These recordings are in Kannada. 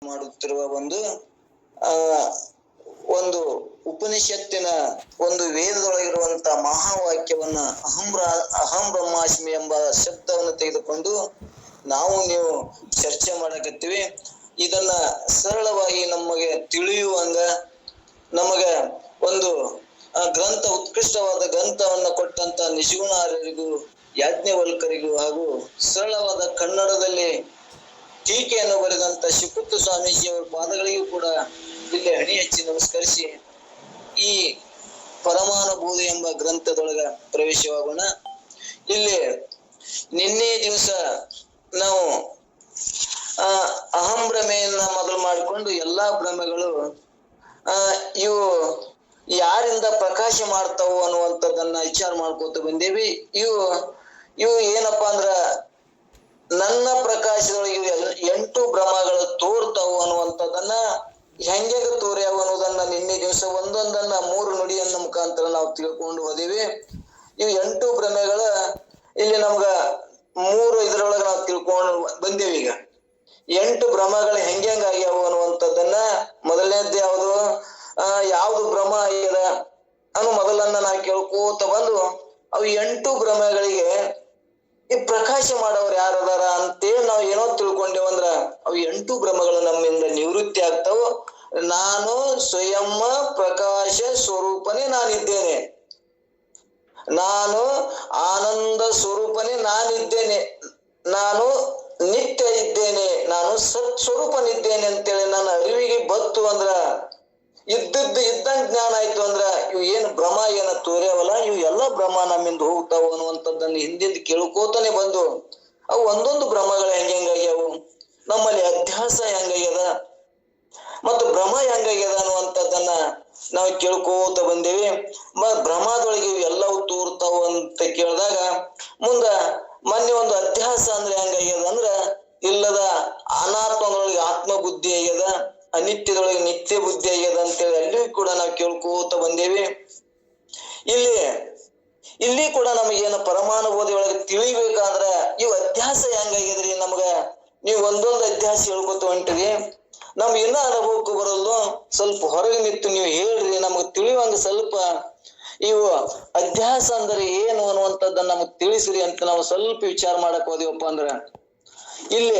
ಮಾಡುತ್ತಿರುವ ಆ ಒಂದು ಉಪನಿಷತ್ತಿನ ಒಂದು ವೇದದೊಳಗಿರುವಂತ ಮಹಾವಾಕ್ಯವನ್ನ ಅಹಂ ಬ್ರಹ್ಮಾಸ್ಮಿ ಎಂಬ ಶಬ್ದವನ್ನು ತೆಗೆದುಕೊಂಡು ನೀವು ಚರ್ಚೆ ಮಾಡಕತ್ತೀವಿ. ಇದನ್ನ ಸರಳವಾಗಿ ನಮಗೆ ತಿಳಿಯುವಂಗ ನಮಗೆ ಒಂದು ಗ್ರಂಥ ಉತ್ಕೃಷ್ಟವಾದ ಗ್ರಂಥವನ್ನ ಕೊಟ್ಟಂತ ನಿಜಗುಣಾರ್ಯರಿಗೂ ಯಾಜ್ಞವಲ್ಕರಿಗೂ ಹಾಗೂ ಸರಳವಾದ ಕನ್ನಡದಲ್ಲಿ ಟೀಕೆಯನ್ನು ಬರೆದಂತ ಶಿವಕುತ್ತು ಸ್ವಾಮೀಜಿಯವರ ಪಾದಗಳಿಗೂ ಕೂಡ ಇಲ್ಲಿ ಹಣಿ ಹಚ್ಚಿ ನಮಸ್ಕರಿಸಿ ಈ ಪರಮಾನುಭೂತ ಎಂಬ ಗ್ರಂಥದೊಳಗ ಪ್ರವೇಶವಾಗೋಣ. ಇಲ್ಲಿ ನಿನ್ನೆ ದಿವಸ ನಾವು ಅಹಂ ಭ್ರಮೆಯನ್ನ ಮೊದಲು ಮಾಡಿಕೊಂಡು ಎಲ್ಲಾ ಭ್ರಮೆಗಳು ಇವು ಯಾರಿಂದ ಪ್ರಕಾಶ ಮಾಡ್ತಾವು ಅನ್ನುವಂಥದ್ದನ್ನ ವಿಚಾರ ಮಾಡ್ಕೋತ ಬಂದೇವಿ. ಇವು ಏನಪ್ಪಾ ಅಂದ್ರ ನನ್ನ ಪ್ರಕಾಶದೊಳಗೆ 8 ಭ್ರಮಗಳು ತೋರ್ತಾವು ಅನ್ನುವಂಥದ್ದನ್ನ ಹೆಂಗೆ ತೋರ್ಯಾವ ಅನ್ನೋದನ್ನ ನಿನ್ನೆ ದಿವಸ ಒಂದೊಂದನ್ನ 3 ನುಡಿಯನ್ನ ಮುಖಾಂತರ ನಾವು ತಿಳ್ಕೊಂಡು ಹೋದೇವಿ. ಇವು 8 ಭ್ರಮೆಗಳ ಇಲ್ಲಿ ನಮ್ಗ 3 ಇದರೊಳಗೆ ನಾವು ತಿಳ್ಕೊಂಡು ಬಂದೇವಿ. ಈಗ 8 ಭ್ರಮಗಳು ಹೆಂಗ್ಯಾವ ಅನ್ನುವಂಥದ್ದನ್ನ ಮೊದಲನೇದ್ದು ಯಾವ್ದು ಭ್ರಮ ಆಗ್ಯದ ಅನ್ನೋ ಮೊದಲನ್ನ ನಾವು ಕೇಳ್ಕೋತ ಬಂದು ಅವು 8 ಭ್ರಮೆಗಳಿಗೆ ಈ ಪ್ರಕಾಶ ಮಾಡೋರು ಯಾರದಾರ ಅಂತೇಳಿ ನಾವು ಏನೋ ತಿಳ್ಕೊಂಡೇವಂದ್ರ ಅವು 8 ಭ್ರಮಗಳು ನಮ್ಮಿಂದ ನಿವೃತ್ತಿ ಆಗ್ತಾವ. ನಾನು ಸ್ವಯಂ ಪ್ರಕಾಶ ಸ್ವರೂಪನೇ ನಾನಿದ್ದೇನೆ, ನಾನು ಆನಂದ ಸ್ವರೂಪನೇ ನಾನಿದ್ದೇನೆ, ನಾನು ನಿತ್ಯ ಇದ್ದೇನೆ, ನಾನು ಸತ್ ಸ್ವರೂಪನಿದ್ದೇನೆ ಅಂತೇಳಿ ನನ್ನ ಅರಿವಿಗೆ ಬತ್ತು ಅಂದ್ರ ಇದ್ದಂಗ ಜ್ಞಾನ ಆಯ್ತು ಅಂದ್ರ ಇವು ಏನು ಭ್ರಮ ಏನ ತೋರ್ಯಾವಲ್ಲ ಇವು ಎಲ್ಲ ಭ್ರಮ ನಮ್ಮಿಂದ ಹೋಗ್ತಾವ ಅನ್ನುವಂಥದ್ದನ್ನು ಹಿಂದಿಂದ ಕೇಳ್ಕೋತಾನೆ ಬಂದು ಅವು ಒಂದೊಂದು ಭ್ರಮಗಳು ಹೆಂಗಾಗ್ಯಾವು, ನಮ್ಮಲ್ಲಿ ಅಧ್ಯಾಸ ಹೆಂಗಾಗ್ಯದ ಮತ್ತು ಭ್ರಮ ಹೆಂಗಾಗ್ಯದ ಅನ್ನುವಂಥದ್ದನ್ನ ನಾವು ಕೇಳ್ಕೋತ ಬಂದೇವಿ. ಭ್ರಮದೊಳಗೆ ಇವು ಎಲ್ಲವೂ ತೋರ್ತಾವ ಅಂತ ಕೇಳಿದಾಗ ಮೊನ್ನೆ ಒಂದು ಅಧ್ಯಾಸ ಅಂದ್ರೆ ಹೆಂಗಾಗ್ಯದ ಅಂದ್ರ ಇಲ್ಲದ ಅನಾತ್ಮದೊಳಗೆ ಆತ್ಮ ಬುದ್ಧಿ ಆಗ್ಯದ, ಅನಿತ್ಯದೊಳಗೆ ನಿತ್ಯ ಬುದ್ಧಿ ಆಗ್ಯದ ಅಂತೇಳಿ ಅಲ್ಲಿ ಕೂಡ ನಾವು ಕೇಳ್ಕೋತ ಬಂದೇವಿ. ಇಲ್ಲಿ ಕೂಡ ನಮಗೇನು ಪರಮಾನುಭೂತಿ ಒಳಗೆ ತಿಳಿಬೇಕಾದ್ರ ಇವು ಅಧ್ಯಾಸ ಹೆಂಗಾಗ್ಯದ್ರಿ ನಮ್ಗ ನೀವು ಒಂದೊಂದು ಅಧ್ಯಾಸ ಹೇಳ್ಕೊತ ಹೊಂಟಿರಿ, ನಮ್ಗೆ ಇನ್ನೂ ಅನುಭವಕ್ಕೂ ಬರಲ್ದು. ಸ್ವಲ್ಪ ಹೊರಗೆ ನಿಂತು ನೀವು ಹೇಳ್ರಿ, ನಮಗ್ ತಿಳಿಯುವಂಗ ಸ್ವಲ್ಪ ಇವು ಅಧ್ಯಾಸ ಅಂದ್ರೆ ಏನು ಅನ್ನುವಂಥದ್ದನ್ನ ನಮಗ್ ತಿಳಿಸ್ರಿ ಅಂತ ನಾವು ಸ್ವಲ್ಪ ವಿಚಾರ ಮಾಡಕ್ ಹೋದಿವಪ್ಪ ಅಂದ್ರ ಇಲ್ಲಿ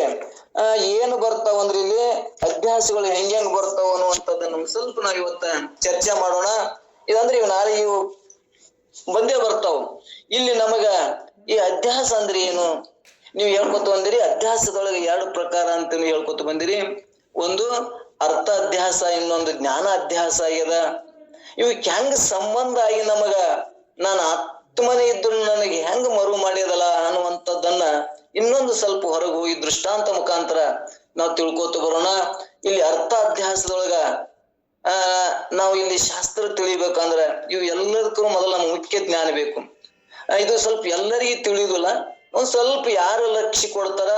ಏನು ಬರ್ತಾವಂದ್ರೆ ಇಲ್ಲಿ ಅಧ್ಯಾಸಗಳು ಹೆಂಗ್ ಬರ್ತಾವ ಅನ್ನುವಂಥದ್ದನ್ನ ಸ್ವಲ್ಪ ನಾವ್ ಇವತ್ತ ಚರ್ಚೆ ಮಾಡೋಣ. ಇದಂದ್ರೆ ಇವು ನಾಳೆ ಇವು ಬಂದೇ ಬರ್ತಾವ. ಇಲ್ಲಿ ನಮಗ ಈ ಅಧ್ಯಾಸ ಅಂದ್ರೆ ಏನು ನೀವು ಹೇಳ್ಕೊತ ಬಂದಿರಿ. ಅಧ್ಯಾಸದೊಳಗೆ 2 ಪ್ರಕಾರ ಅಂತ ನೀವು ಹೇಳ್ಕೊತ ಬಂದಿರಿ. ಒಂದು ಅರ್ಥ ಅಧ್ಯಾಸ, ಇನ್ನೊಂದು ಜ್ಞಾನ ಅಧ್ಯಾಸ ಆಗ್ಯದ. ಇವಕ್ಕೆ ಹೆಂಗ ಸಂಬಂಧ ಆಗಿ ನಮಗ ನಾನು ಆತ್ಮನೇ ಇದ್ರು ನನಗೆ ಹೆಂಗ ಮರು ಮಾಡ್ಯದಲ್ಲ ಅನ್ನುವಂಥದ್ದನ್ನ ಇನ್ನೊಂದು ಸ್ವಲ್ಪ ಹೊರಗೆ ಹೋಗಿ ದೃಷ್ಟಾಂತ ಮುಖಾಂತರ ನಾವು ತಿಳ್ಕೋತ ಬರೋಣ. ಇಲ್ಲಿ ಅರ್ಥ ಅಧ್ಯಾಸದೊಳಗ ನಾವು ಇಲ್ಲಿ ಶಾಸ್ತ್ರ ತಿಳಿಬೇಕಂದ್ರ ಇವು ಎಲ್ಲದಕ್ಕೂ ಮೊದಲು ನಮ್ಗೆ ಮುಖ್ಯ ಜ್ಞಾನ ಬೇಕು. ಇದು ಸ್ವಲ್ಪ ಎಲ್ಲರಿಗೂ ತಿಳಿಯುದಿಲ್ಲ. ಒಂದ್ ಸ್ವಲ್ಪ ಯಾರು ಲಕ್ಷ್ಯ ಕೊಡ್ತಾರ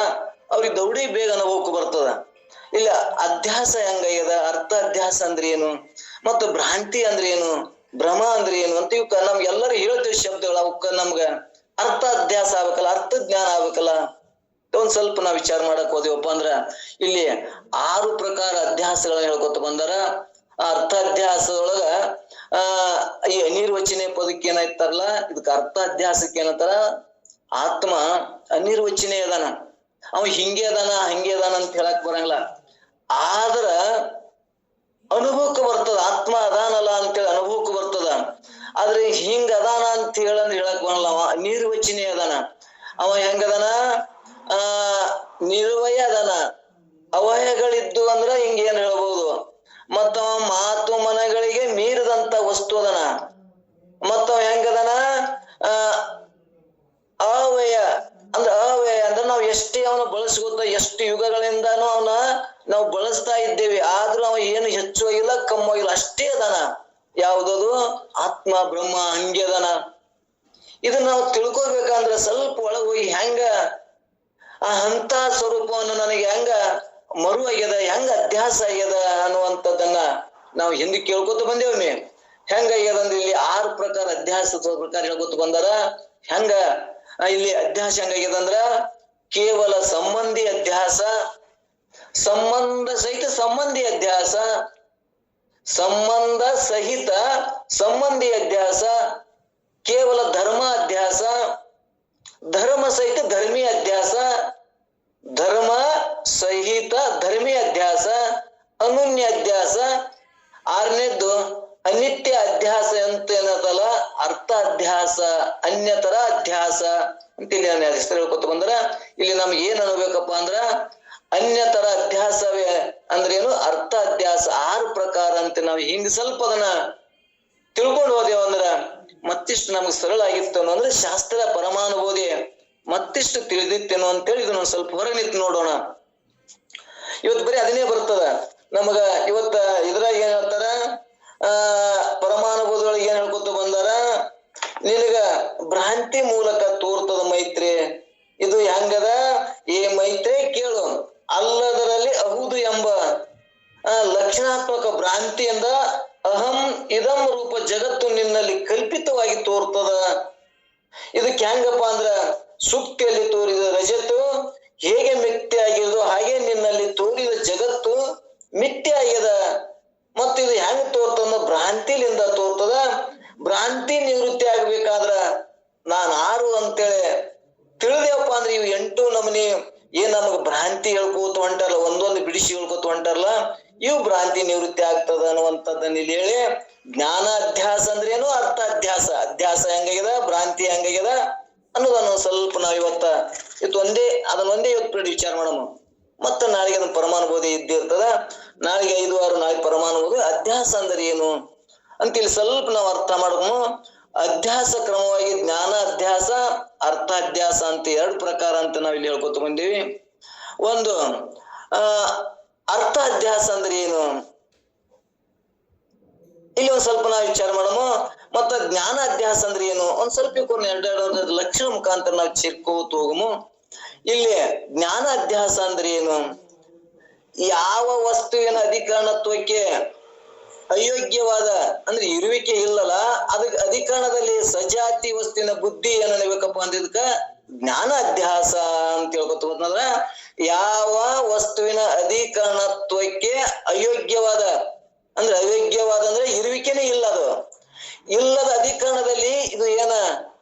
ಅವ್ರಿಗೆ ದೌಡಿ ಬೇಗ ಅನುಭವಕ್ಕೆ ಬರ್ತದ. ಇಲ್ಲ ಅಧ್ಯಾಸ ಹೆಂಗಾಗ್ಯದ, ಅರ್ಥ ಅಧ್ಯಾಸ ಅಂದ್ರೆ ಏನು ಮತ್ತು ಭ್ರಾಂತಿ ಅಂದ್ರೆ ಏನು, ಭ್ರಮ ಅಂದ್ರೆ ಏನು ಅಂತ ಇವಕ್ಕ ನಮ್ಗೆಲ್ಲರೂ ಹೇಳ್ತೇವೆ ಶಬ್ದಗಳು. ಅವಕ್ಕ ನಮ್ಗ ಅರ್ಥ ಅಧ್ಯಾಸ ಆಗ್ಬೇಕಲ್ಲ, ಅರ್ಥ ಜ್ಞಾನ ಆಗ್ಬೇಕಲ್ಲ. ಒಂದ್ ಸ್ವಲ್ಪ ನಾವ್ ವಿಚಾರ ಮಾಡಕ್ ಹೋದಿವಪ್ಪ ಅಂದ್ರ ಇಲ್ಲಿ 6 ಪ್ರಕಾರ ಅಧ್ಯಾಸಗಳನ್ನ ಹೇಳ್ಕೊತ ಬಂದಾರ. ಆ ಅರ್ಥಾಧ್ಯಾಸದೊಳಗ ಈ ಅನಿರ್ವಚನೆ ಪದಕ್ಕೆ ಏನಾಯ್ತಾರಲ್ಲ, ಇದಕ್ಕೆ ಅರ್ಥ ಅಧ್ಯಾಸಕ್ಕೆ ಏನಂತಾರ, ಆತ್ಮ ಅನಿರ್ವಚನೆ ಅದಾನ, ಅವ ಹಿಂಗೆ ಅದಾನ ಹಂಗೆ ಅದಾನ ಅಂತ ಹೇಳಕ್ ಬರಂಗಿಲ್ಲ. ಆದ್ರ ಅನುಭವಕ್ಕೆ ಬರ್ತದ, ಆತ್ಮ ಅದಾನಲ್ಲ ಅಂತೇಳಿ ಅನುಭವಕ್ಕೆ ಬರ್ತದ. ಆದ್ರೆ ಹಿಂಗ ಅದಾನ ಅಂತ ಹೇಳಕ್ ಬರಲ್ಲ. ಅವ ನಿರ್ವಚನೆ ಅದಾನ. ಅವ ಹೆಂಗದಾನ, ನಿರ್ವಯ ಅದಾನ. ಅವಯಗಳಿದ್ದು ಅಂದ್ರ ಹಿಂಗೇನ್ ಹೇಳ್ಬೋದು. ಮತ್ತ ಮಾತು ಮನಗಳಿಗೆ ಮೀರಿದಂತ ವಸ್ತು ಅದನ. ಮತ್ತವ ಹೆಂಗದನ, ಅವ್ಯಯ ಅಂದ್ರೆ ನಾವು ಎಷ್ಟೇ ಅವನ ಬಳಸ್ಕೊತ ಎಷ್ಟು ಯುಗಗಳಿಂದಾನು ನಾವು ಬಳಸ್ತಾ ಇದ್ದೇವೆ. ಆದ್ರೂ ಅವ ಏನು ಹೆಚ್ಚು ಇಲ್ಲ ಕಮ್ಮು ಇಲ್ಲ, ಅಷ್ಟೇ ಅದಾನ. ಯಾವ್ದದು ಆತ್ಮ ಬ್ರಹ್ಮ ಹಂಗೆ ಅದಾನ. ಇದನ್ನ ನಾವು ತಿಳ್ಕೊಬೇಕಂದ್ರೆ ಸ್ವಲ್ಪ ಒಳಗೆ ಹೋಗಿ ಹೆಂಗ ಅಂತ ಸ್ವರೂಪವನ್ನು ನನಗೆ ಹೆಂಗ ಮರು ಆಗ್ಯದ, ಹೆಂಗ ಅಧ್ಯಾಸ ಆಗ್ಯದ ಅನ್ನುವಂಥದ್ದನ್ನ ನಾವು ಹಿಂದೆ ಕೇಳ್ಕೊತ ಬಂದೇವ್ನಿ. ಹೆಂಗ ಆಗ್ಯದ ಅಂದ್ರೆ ಇಲ್ಲಿ 6 ಪ್ರಕಾರ ಅಧ್ಯಾಸದ ಪ್ರಕಾರ ಹೇಳ್ಕೊತ ಬಂದಾರ. ಹೆಂಗ ಇಲ್ಲಿ ಅಧ್ಯಾಸ ಹೆಂಗಾಗ್ಯದ ಅಂದ್ರ ಕೇವಲ ಸಂಬಂಧಿ ಅಧ್ಯಾಸ, ಸಂಬಂಧ ಸಹಿತ ಸಂಬಂಧಿ ಅಧ್ಯಾಸ, ಸಂಬಂಧ ಸಹಿತ ಸಂಬಂಧಿ ಅಧ್ಯಾಸ, ಕೇವಲ ಧರ್ಮ ಅಧ್ಯಾಸ, ಧರ್ಮ ಸಹಿತ ಧರ್ಮಿ ಅಧ್ಯಾಸ, ಧರ್ಮ ಸಹಿತ ಧರ್ಮಿ ಅಧ್ಯಾಸ, ಅನುನ್ಯ ಅಧ್ಯಾಸ, ಆರನೇದ್ದು ಅನಿತ್ಯ ಅಧ್ಯಾಸ ಅಂತ ಏನದಲ್ಲ ಅರ್ಥ ಅಧ್ಯಾಸ, ಅನ್ಯತರ ಅಧ್ಯಾಸ ಅಂತ ಇಲ್ಲಿ ನಾನು ಹೆಸರು ಹೇಳ್ಕೊತ ಬಂದ್ರ ಇಲ್ಲಿ ನಮ್ಗೆ ಏನ್ ಅನ್ಬೇಕಪ್ಪ ಅಂದ್ರ ಅನ್ಯತರ ಅಧ್ಯಾಸವೇ ಅಂದ್ರೇನು, ಅರ್ಥ ಅಧ್ಯಾಸ 6 ಪ್ರಕಾರ ಅಂತ ನಾವು ಹಿಂಗ್ ಸ್ವಲ್ಪ ಅದನ್ನ ತಿಳ್ಕೊಂಡು ಹೋದೇವ ಅಂದ್ರ ಮತ್ತಿಷ್ಟು ನಮ್ಗೆ ಸರಳ ಆಗಿತ್ತು ಅಂದ್ರೆ ಶಾಸ್ತ್ರ ಪರಮಾನುಭೂತಿ ಮತ್ತಿಷ್ಟು ತಿಳಿದಿತ್ತೇನೋ ಅಂತೇಳಿ ಇದನ್ನ ಸ್ವಲ್ಪ ಹೊರಗೆ ನಿಂತು ನೋಡೋಣ. ಇವತ್ತು ಬರೀ ಅದನ್ನೇ ಬರ್ತದ ನಮಗ. ಇವತ್ತ ಇದ್ರಾಗ ಏನ್ ಹೇಳ್ತಾರ, ಪರಮಾನುಭೂತಿಗಳಿಗೆ ಏನ್ ಹೇಳ್ಕೊತ ಬಂದಾರ, ನಿನಗ ಭ್ರಾಂತಿ ಮೂಲಕ ತೋರ್ತದ ಮೈತ್ರಿ. ಇದು ಹೆಂಗದ, ಏ ಮೈತ್ರಿ ಕೇಳು, ಅಲ್ಲದರಲ್ಲಿ ಅಹುದು ಎಂಬ ಲಕ್ಷಣಾತ್ಮಕ ಭ್ರಾಂತಿಯಿಂದ ಅಹಂ ಇದಂ ರೂಪ ಜಗತ್ತು ನಿನ್ನಲ್ಲಿ ಕಲ್ಪಿತವಾಗಿ ತೋರ್ತದ. ಇದಕ್ಕೆ ಹೆಂಗಪ್ಪ ಅಂದ್ರ ಸುಕ್ತಿಯಲ್ಲಿ ತೋರಿದ ರಜತ್ತು ಹೇಗೆ ಮಿಥ್ಯ ಆಗಿರೋದು ಹಾಗೆ ನಿನ್ನಲ್ಲಿ ತೋರಿದ ಜಗತ್ತು ಮಿಥ್ಯ ಆಗ್ಯದ. ಮತ್ತು ಇದು ಹೆಂಗ್ ತೋರ್ತದ, ಭ್ರಾಂತಿಲಿಂದ ತೋರ್ತದ. ಭ್ರಾಂತಿ ನಿವೃತ್ತಿ ಆಗ್ಬೇಕಾದ್ರ ನಾನ್ ಆರು ಅಂತೇಳಿ ತಿಳಿದೇವಪ್ಪ ಅಂದ್ರೆ ಇವು 8 ನಮನಿ ಏನ್ ನಮಗ್ ಭ್ರಾಂತಿ ಹೇಳ್ಕೋತ ಹೊಂಟಾರಲ್ಲ, ಒಂದೊಂದು ಬಿಡಿಸಿ ಹೇಳ್ಕೋತ ಹೊಂಟಾರಲ್ಲ, ಇವು ಭ್ರಾಂತಿ ನಿವೃತ್ತಿ ಆಗ್ತದ ಅನ್ನುವಂಥದ್ದನ್ನ ಇಲ್ಲಿ ಹೇಳಿ, ಜ್ಞಾನ ಅಧ್ಯಾಸ ಅಂದ್ರೆ ಏನು, ಅರ್ಥ ಅಧ್ಯಾಸ, ಅಧ್ಯಾಸ ಹೆಂಗಾಗ್ಯದ, ಭ್ರಾಂತಿ ಹೆಂಗಾಗ್ಯದ ಅನ್ನೋದನ್ನ ಸ್ವಲ್ಪ ನಾವ್ ಅದನ್ನೊಂದೇ ಇವತ್ತು ವಿಚಾರ ಮಾಡೋಣ. ಮತ್ತ ನಾಳೆಗೆ ಅದನ್ನ ಪರಮಾನುಭೂತಿ ಇದ್ದಿರ್ತದ. ನಾಳೆಗೆ 5 ವಾರ ನಾಳೆ ಪರಮಾನುಭೂತಿ ಅಧ್ಯಾಸ ಅಂದ್ರೆ ಏನು ಅಂತ ಇಲ್ಲಿ ಸ್ವಲ್ಪ ನಾವು ಅರ್ಥ ಮಾಡ್ಕೊಂಡು, ಅಧ್ಯಾಸ ಕ್ರಮವಾಗಿ ಜ್ಞಾನ ಅಧ್ಯಾಸ, ಅರ್ಥ ಅಧ್ಯಾಸ ಅಂತ 2 ಪ್ರಕಾರ ಅಂತ ನಾವ್ ಇಲ್ಲಿ ಹೇಳ್ಕೊತ ಬಂದೀವಿ. ಒಂದು ಅರ್ಥ ಅಧ್ಯಾಸ ಅಂದ್ರೆ ಏನು ಇಲ್ಲಿ ಒಂದ್ ಸ್ವಲ್ಪ ನಾವು ವಿಚಾರ ಮಾಡೋಣ. ಮತ್ತ ಜ್ಞಾನ ಅಧ್ಯಾಸ ಅಂದ್ರೆ ಏನು ಒಂದ್ ಸ್ವಲ್ಪ ಎರಡು ಲಕ್ಷಣ ಮುಖಾಂತರ ನಾವು ಚಿರ್ಕೋತ ಹೋಗಮು. ಇಲ್ಲಿ ಜ್ಞಾನ ಅಧ್ಯಾಸ ಅಂದ್ರೆ ಏನು, ಯಾವ ವಸ್ತುವಿನ ಅಧಿಕರಣತ್ವಕ್ಕೆ ಅಯೋಗ್ಯವಾದ ಅಂದ್ರೆ ಇರುವಿಕೆ ಇಲ್ಲಲ್ಲ, ಅದಕ್ಕೆ ಅಧಿಕರಣದಲ್ಲಿ ಸಜಾತಿ ವಸ್ತುವಿನ ಬುದ್ಧಿ ಏನಬೇಕಪ್ಪ ಅಂದಿದ್ಕ ಜ್ಞಾನ ಅಧ್ಯಾಸ ಅಂತ ಹೇಳ್ಕೊತ ಹೋದ್ನಂದ್ರ, ಯಾವ ವಸ್ತುವಿನ ಅಧಿಕರಣತ್ವಕ್ಕೆ ಅಯೋಗ್ಯವಾದ ಅಂದ್ರೆ ಇರುವಿಕೆನೇ ಇಲ್ಲ, ಅದು ಇಲ್ಲದ ಅಧಿಕರಣದಲ್ಲಿ ಇದು ಏನ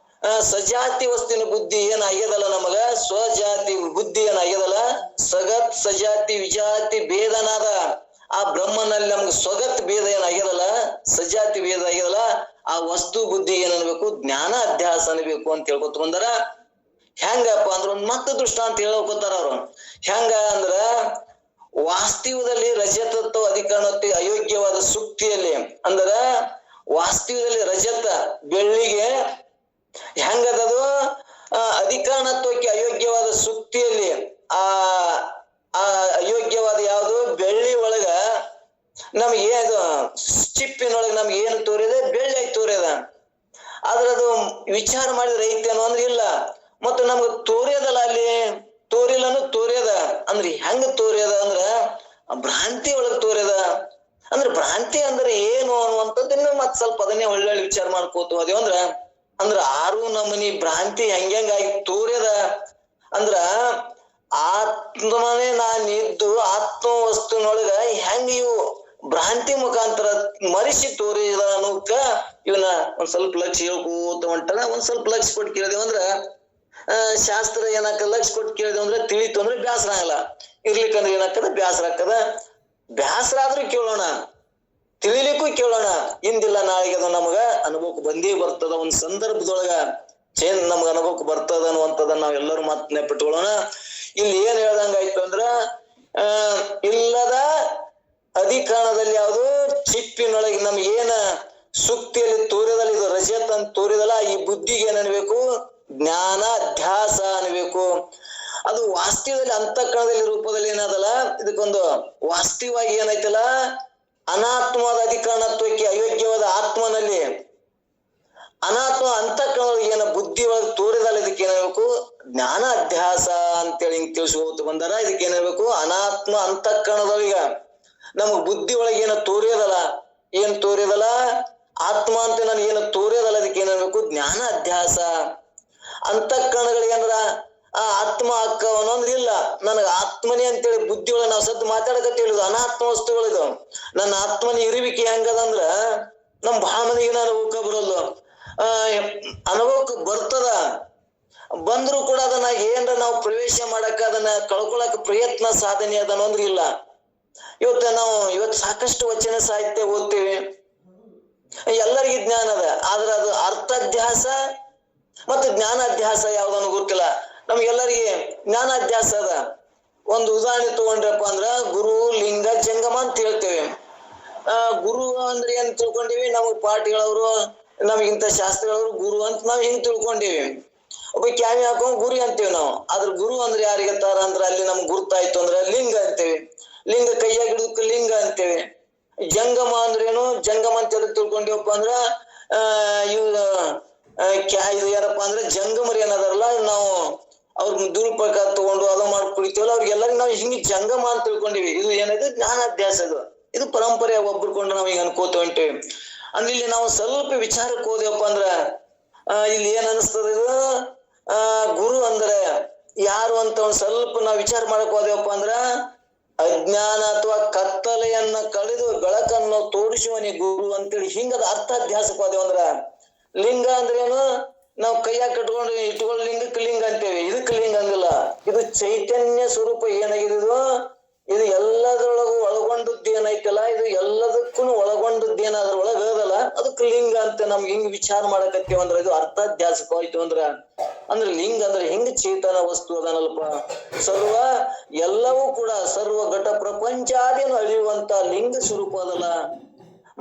ಸಜಾತಿ ವಸ್ತುವಿನ ಬುದ್ಧಿ ಏನಾಗ್ಯದಲ್ಲ, ನಮಗ ಸ್ವಜಾತಿ ಬುದ್ಧಿ ಏನಾಗ್ಯದಲ್ಲ, ಸಗತ್ ಸಜಾತಿ ವಿಜಾತಿ ಭೇದನಾದ ಆ ಬ್ರಹ್ಮನಲ್ಲಿ ನಮ್ಗೆ ಸ್ವಗತ್ ಭೇದ ಏನಾಗ್ಯದಲ್ಲ, ಸಜಾತಿ ಭೇದ ಆಗ್ಯದಲ್ಲ, ಆ ವಸ್ತು ಬುದ್ಧಿ ಏನನ್ಬೇಕು, ಜ್ಞಾನ ಅಧ್ಯಾಸ ಅನ್ಬೇಕು ಅಂತ ಹೇಳ್ಕೊತ ಬಂದಾರ. ಹೆಂಗಪ್ಪ ಅಂದ್ರ ಒಂದ್ ಮತ್ತ ದೃಷ್ಟಾಂತ ಹೇಳ್ಕೊತಾರ ಅವ್ರು. ಹೆಂಗ ಅಂದ್ರ ವಾಸ್ತವದಲ್ಲಿ ರಜತತ್ವ ಅಧಿಕರಣತ್ವ ಅಯೋಗ್ಯವಾದ ಸುಕ್ತಿಯಲ್ಲಿ ಅಂದ್ರ ವಾಸ್ತವದಲ್ಲಿ ರಜತ ಬೆಳ್ಳಿಗೆ ಹೆಂಗದದು ಅಧಿಕರಣತ್ವಕ್ಕೆ ಅಯೋಗ್ಯವಾದ ಸುಕ್ತಿಯಲ್ಲಿ ಆ ಅಯೋಗ್ಯವಾದ ಯಾವುದು ಬೆಳ್ಳಿ ಒಳಗ ನಮ್ಗೆ ಅದು ಚಿಪ್ಪಿನೊಳಗೆ ನಮ್ಗೆ ಏನು ತೋರಿದೆ, ಬೆಳ್ಳಿ ಆಗಿ ತೋರ್ಯದ. ಆದ್ರೆ ಅದು ವಿಚಾರ ಮಾಡಿದ್ರೆ ಐತೇನೋ ಅಂದ್ರೆ ಇಲ್ಲ. ಮತ್ತು ನಮ್ಗೆ ತೋರ್ಯದಲ್ಲ, ಅಲ್ಲಿ ತೋರಿಲ್ಲನು ತೋರ್ಯದ ಅಂದ್ರೆ ಹೆಂಗ ತೋರ್ಯದ ಅಂದ್ರ ಭ್ರಾಂತಿ ಒಳಗ್ ತೋರ್ಯದ. ಅಂದ್ರೆ ಭ್ರಾಂತಿ ಅಂದ್ರೆ ಏನು ಅನ್ನುವಂಥದ್ದನ್ನ ಮತ್ ಸ್ವಲ್ಪ ಅದನ್ನೇ ಒಳ್ಳೊಳ್ಳೆ ವಿಚಾರ ಮಾಡ್ಕೋತ ಹೋದೇವ ಅಂದ್ರ 6 ನಮನಿ ಭ್ರಾಂತಿ ಹೆಂಗಾಗಿ ತೋರ್ಯದ ಅಂದ್ರ ಆತ್ಮನೇ ನಾನಿದ್ದು ಆತ್ಮ ವಸ್ತುನೊಳಗ ಹೆಂಗ ಇವು ಭ್ರಾಂತಿ ಮುಖಾಂತರ ಮರಿಸಿ ತೋರಿದ ಅನ್ನೋಕ ಇವನ ಒಂದ್ ಸ್ವಲ್ಪ ಲಕ್ಷ ಹೇಳ್ಕೋತ ಹೊಂಟಾನ. ಒಂದ್ ಸ್ವಲ್ಪ ಲಕ್ಷ ಕೊಟ್ಟು ಕೇಳಿದೇವ ಅಂದ್ರ ಶಾಸ್ತ್ರ ಏನಾಕ ಲಕ್ಷ ಕೊಟ್ಟು ಕೇಳಿದೇವ ಅಂದ್ರೆ ತಿಳಿತು ಅಂದ್ರೆ ಬ್ಯಾಸರ ಆಗಲ್ಲ. ಇರ್ಲಿಕ್ಕಂದ್ರೆ ಏನಾಕದ ಬ್ಯಾಸರ ಆಗ್ತದ. ಬ್ಯಾಸರ ಆದ್ರೂ ಕೇಳೋಣ, ತಿಳಿಲಿಕ್ಕೂ ಕೇಳೋಣ. ಇಂದಿಲ್ಲ ನಾಳೆಗೆ ಅದು ನಮಗ ಅನುಭವಕ್ಕೆ ಬಂದೇ ಬರ್ತದ. ಒಂದ್ ಸಂದರ್ಭದೊಳಗ ನಮ್ಗ ಅನುಭವಕ್ಕೆ ಬರ್ತದ ಅನ್ನುವಂಥದ್ದನ್ನ ನಾವೆಲ್ಲರೂ ಮಾತು ನೆನಪಿಟ್ಕೊಳ್ಳೋಣ. ಇಲ್ಲಿ ಏನ್ ಹೇಳ್ದಂಗಾಯ್ತು ಅಂದ್ರ ಇಲ್ಲದ ಅಧಿಕರಣದಲ್ಲಿ ಯಾವುದು ಚಿಪ್ಪಿನೊಳಗೆ ನಮ್ಗೆ ಏನ ಸುಕ್ತಿಯಲ್ಲಿ ತೋರಿದಲ್ಲಿ ಇದು ರಜತ್ ಅಂತ ತೋರಿದಲ್ಲ, ಈ ಬುದ್ಧಿಗೆ ಏನ್ ಅನ್ಬೇಕು, ಜ್ಞಾನ ಅಧ್ಯಾಸ ಅನ್ಬೇಕು. ಅದು ವಾಸ್ತವದಲ್ಲಿ ಅಂತಃಕರಣದಲ್ಲಿ ರೂಪದಲ್ಲಿ ಏನದಲ್ಲ, ಇದಕ್ಕೊಂದು ವಾಸ್ತವವಾಗಿ ಏನೈತಲ್ಲ, ಅನಾತ್ಮವಾದ ಅಧಿಕರಣತ್ವಕ್ಕೆ ಅಯೋಗ್ಯವಾದ ಆತ್ಮನಲ್ಲಿ ಅನಾತ್ಮ ಅಂತಃಕರಣದೊಳಗೆ ಏನ ಬುದ್ಧಿ ಒಳಗೆ ತೋರಿದಲ್ಲ, ಇದಕ್ಕೆ ಏನಿರ್ಬೇಕು, ಜ್ಞಾನ ಅಧ್ಯಾಸ ಅಂತೇಳಿ ಹಿಂಗ್ ತಿಳಿಸ್ಕೋತ ಬಂದಾರ. ಇದಕ್ಕೆ ಏನಿರ್ಬೇಕು, ಅನಾತ್ಮ ಅಂತಃಕರಣದೊಳಗ ನಮಗ್ ಬುದ್ಧಿ ಒಳಗೆ ಏನ ತೋರಿಯೋದಲ್ಲ, ಏನ್ ತೋರಿಯೋದಲ್ಲ, ಆತ್ಮ ಅಂತ ನನ್ಗೆ ಏನು ತೋರಿಯೋದಲ್ಲ, ಅದಕ್ಕೆ ಏನಿರ್ಬೇಕು, ಜ್ಞಾನ ಅಧ್ಯಾಸ. ಅಂತಃಕರಣಗಳಿಗೆ ಏನಾರ ಆ ಆತ್ಮ ಅಕ್ಕವನು ಅಂದ್ರೆ ಇಲ್ಲ, ನನಗ ಆತ್ಮನೇ ಅಂತೇಳಿ ಬುದ್ಧಿಯೊಳಗೆ ನಾವು ಸದ್ದು ಮಾತಾಡಕತ್ತೇಳುದು ಅನಾತ್ಮ ವಸ್ತುಗಳಿದು. ನನ್ನ ಆತ್ಮನ ಇರುವಿಕೆ ಹೆಂಗದಂದ್ರ ನಮ್ ಬಹಳ ಮಂದಿಗೆ ಅನುಭವಕ್ಕೆ ಬರೋದು. ಅನುಭವಕ್ಕೆ ಬರ್ತದ, ಬಂದ್ರು ಕೂಡ ಅದನ್ನ ಏನ್ರ ನಾವು ಪ್ರವೇಶ ಮಾಡಕ್ಕ ಅದನ್ನ ಕಳ್ಕೊಳಕ್ ಪ್ರಯತ್ನ ಸಾಧನೆ ಅದನ್ನ ಅಂದ್ರೆ ಇಲ್ಲ. ಇವತ್ತು ಸಾಕಷ್ಟು ವಚನ ಸಾಹಿತ್ಯ ಓದ್ತೇವೆ, ಎಲ್ಲರಿಗೂ ಜ್ಞಾನ ಅದ, ಆದ್ರೆ ಅದು ಅರ್ಥಾಧ್ಯಾಸ ಮತ್ತು ಜ್ಞಾನಾಧ್ಯಾಸ ಯಾವ್ದನ್ನು ಗೊತ್ತಿಲ್ಲ. ನಮ್ಗೆಲ್ಲರಿಗೆ ಜ್ಞಾನಾಧ್ಯಾಸ ಅದ. ಒಂದು ಉದಾಹರಣೆ ತಗೊಂಡ್ರಪ್ಪ ಅಂದ್ರ ಗುರು, ಲಿಂಗ, ಜಂಗಮ ಅಂತ ಹೇಳ್ತೇವೆ. ಗುರು ಅಂದ್ರೆ ಏನ್ ತಿಳ್ಕೊಂಡಿವಿ, ನಮಗ್ ಪಾಠಗಳವರು ನಮಗಿಂತ ಶಾಸ್ತ್ರಗಳವರು ಗುರು ಅಂತ ನಾವ್ ಹಿಂಗ್ ತಿಳ್ಕೊಂಡಿವಿ. ಒಬ್ಬ ಕ್ಯಾಮಿ ಹಾಕೊಂಡ್ ಗುರಿ ಅಂತೇವಿ ನಾವು. ಆದ್ರ ಗುರು ಅಂದ್ರೆ ಯಾರಿಗತ್ತಾರ ಅಂದ್ರ ಅಲ್ಲಿ ನಮ್ಗೆ ಗುರ್ತಾಯ್ತು ಅಂದ್ರ ಲಿಂಗ ಅಂತೇವಿ. ಲಿಂಗ ಕೈಯಾಗ ಹಿಡಿದಕ್ಕೆ ಲಿಂಗ ಅಂತೇವಿ. ಜಂಗಮ ಅಂದ್ರೇನು, ಜಂಗಮ ಅಂತ ತಿಳ್ಕೊಂಡಿವಪ್ಪ ಅಂದ್ರ ಇದು ಏನಪ್ಪಾ ಅಂದ್ರೆ ಜಂಗಮರು ಏನದಾರಲ್ಲ, ನಾವು ಅವ್ರ ಧೂಳ್ಪಕ ತಗೊಂಡು ಅದು ಮಾಡಿ ಕುಡಿತೀವಲ್ಲ, ಅವ್ರಿಗೆಲ್ಲರಿಗೂ ನಾವು ಹಿಂಗೆ ಜಂಗಮ ಅಂತ ತಿಳ್ಕೊಂಡಿವಿ. ಇದು ಏನಿದೆ ಜ್ಞಾನಾಧ್ಯಾಸ. ಇದು ಪರಂಪರೆ ಒಬ್ಬರ್ಕೊಂಡು ನಾವ್ ಈಗ ಅನ್ಕೋತ ಹೊಂಟೇವಿ. ಅಂದ್ರೆ ಇಲ್ಲಿ ನಾವು ಸ್ವಲ್ಪ ವಿಚಾರಕ್ಕೆ ಹೋದೆವಪ್ಪ ಅಂದ್ರ ಇಲ್ಲಿ ಏನ್ ಅನಿಸ್ತದ, ಇದು ಗುರು ಅಂದ್ರೆ ಯಾರು ಅಂತ ಒಂದ್ ಸ್ವಲ್ಪ ನಾವ್ ವಿಚಾರ ಮಾಡಕ್ ಹೋದೆವಪ್ಪ ಅಂದ್ರ ಅಜ್ಞಾನ ಅಥವಾ ಕತ್ತಲೆಯನ್ನ ಕಳೆದು ಬೆಳಕನ್ನು ತೋರಿಸುವನಿ ಗುರು ಅಂತೇಳಿ ಹಿಂಗದ ಅರ್ಥಾಧ್ಯಾಸಕ್ಕೆ ಹೋದೆವು ಅಂದ್ರ. ಲಿಂಗ ಅಂದ್ರೇನು, ನಾವು ಕೈಯಾಗ ಕಟ್ಕೊಂಡು ಇಟ್ಕೊಳ್ಳೋ ಲಿಂಗಕ್ಕೆ ಲಿಂಗ ಅಂತೇವಿ. ಇದಕ್ಕೆ ಲಿಂಗ ಅಂದಿಲ್ಲ, ಇದು ಚೈತನ್ಯ ಸ್ವರೂಪ ಏನಾಗಿದೆ, ಇದು ಎಲ್ಲದರೊಳಗೂ ಒಳಗೊಂಡದ್ದು ಏನೈತಲ್ಲ, ಇದು ಎಲ್ಲದಕ್ಕೂ ಒಳಗೊಂಡದ್ದೇನಾದ್ರ ಒಳಗದಲ್ಲ, ಅದಕ್ಕೆ ಲಿಂಗ ಅಂತ ನಮ್ಗೆ ಹಿಂಗ್ ವಿಚಾರ ಮಾಡಕತ್ತೇವ ಅಂದ್ರ ಇದು ಅರ್ಥಾಧ್ಯಾಸಕ ಆಯ್ತು ಅಂದ್ರೆ ಲಿಂಗ ಅಂದ್ರೆ ಹಿಂಗ ಚೇತನ ವಸ್ತು ಅದನಲ್ಪ. ಸರ್ವ ಎಲ್ಲವೂ ಕೂಡ ಸರ್ವ ಘಟ ಪ್ರಪಂಚಾದೇನು ಅಳಿಯುವಂತ ಲಿಂಗ ಸ್ವರೂಪ ಅದಲ್ಲ.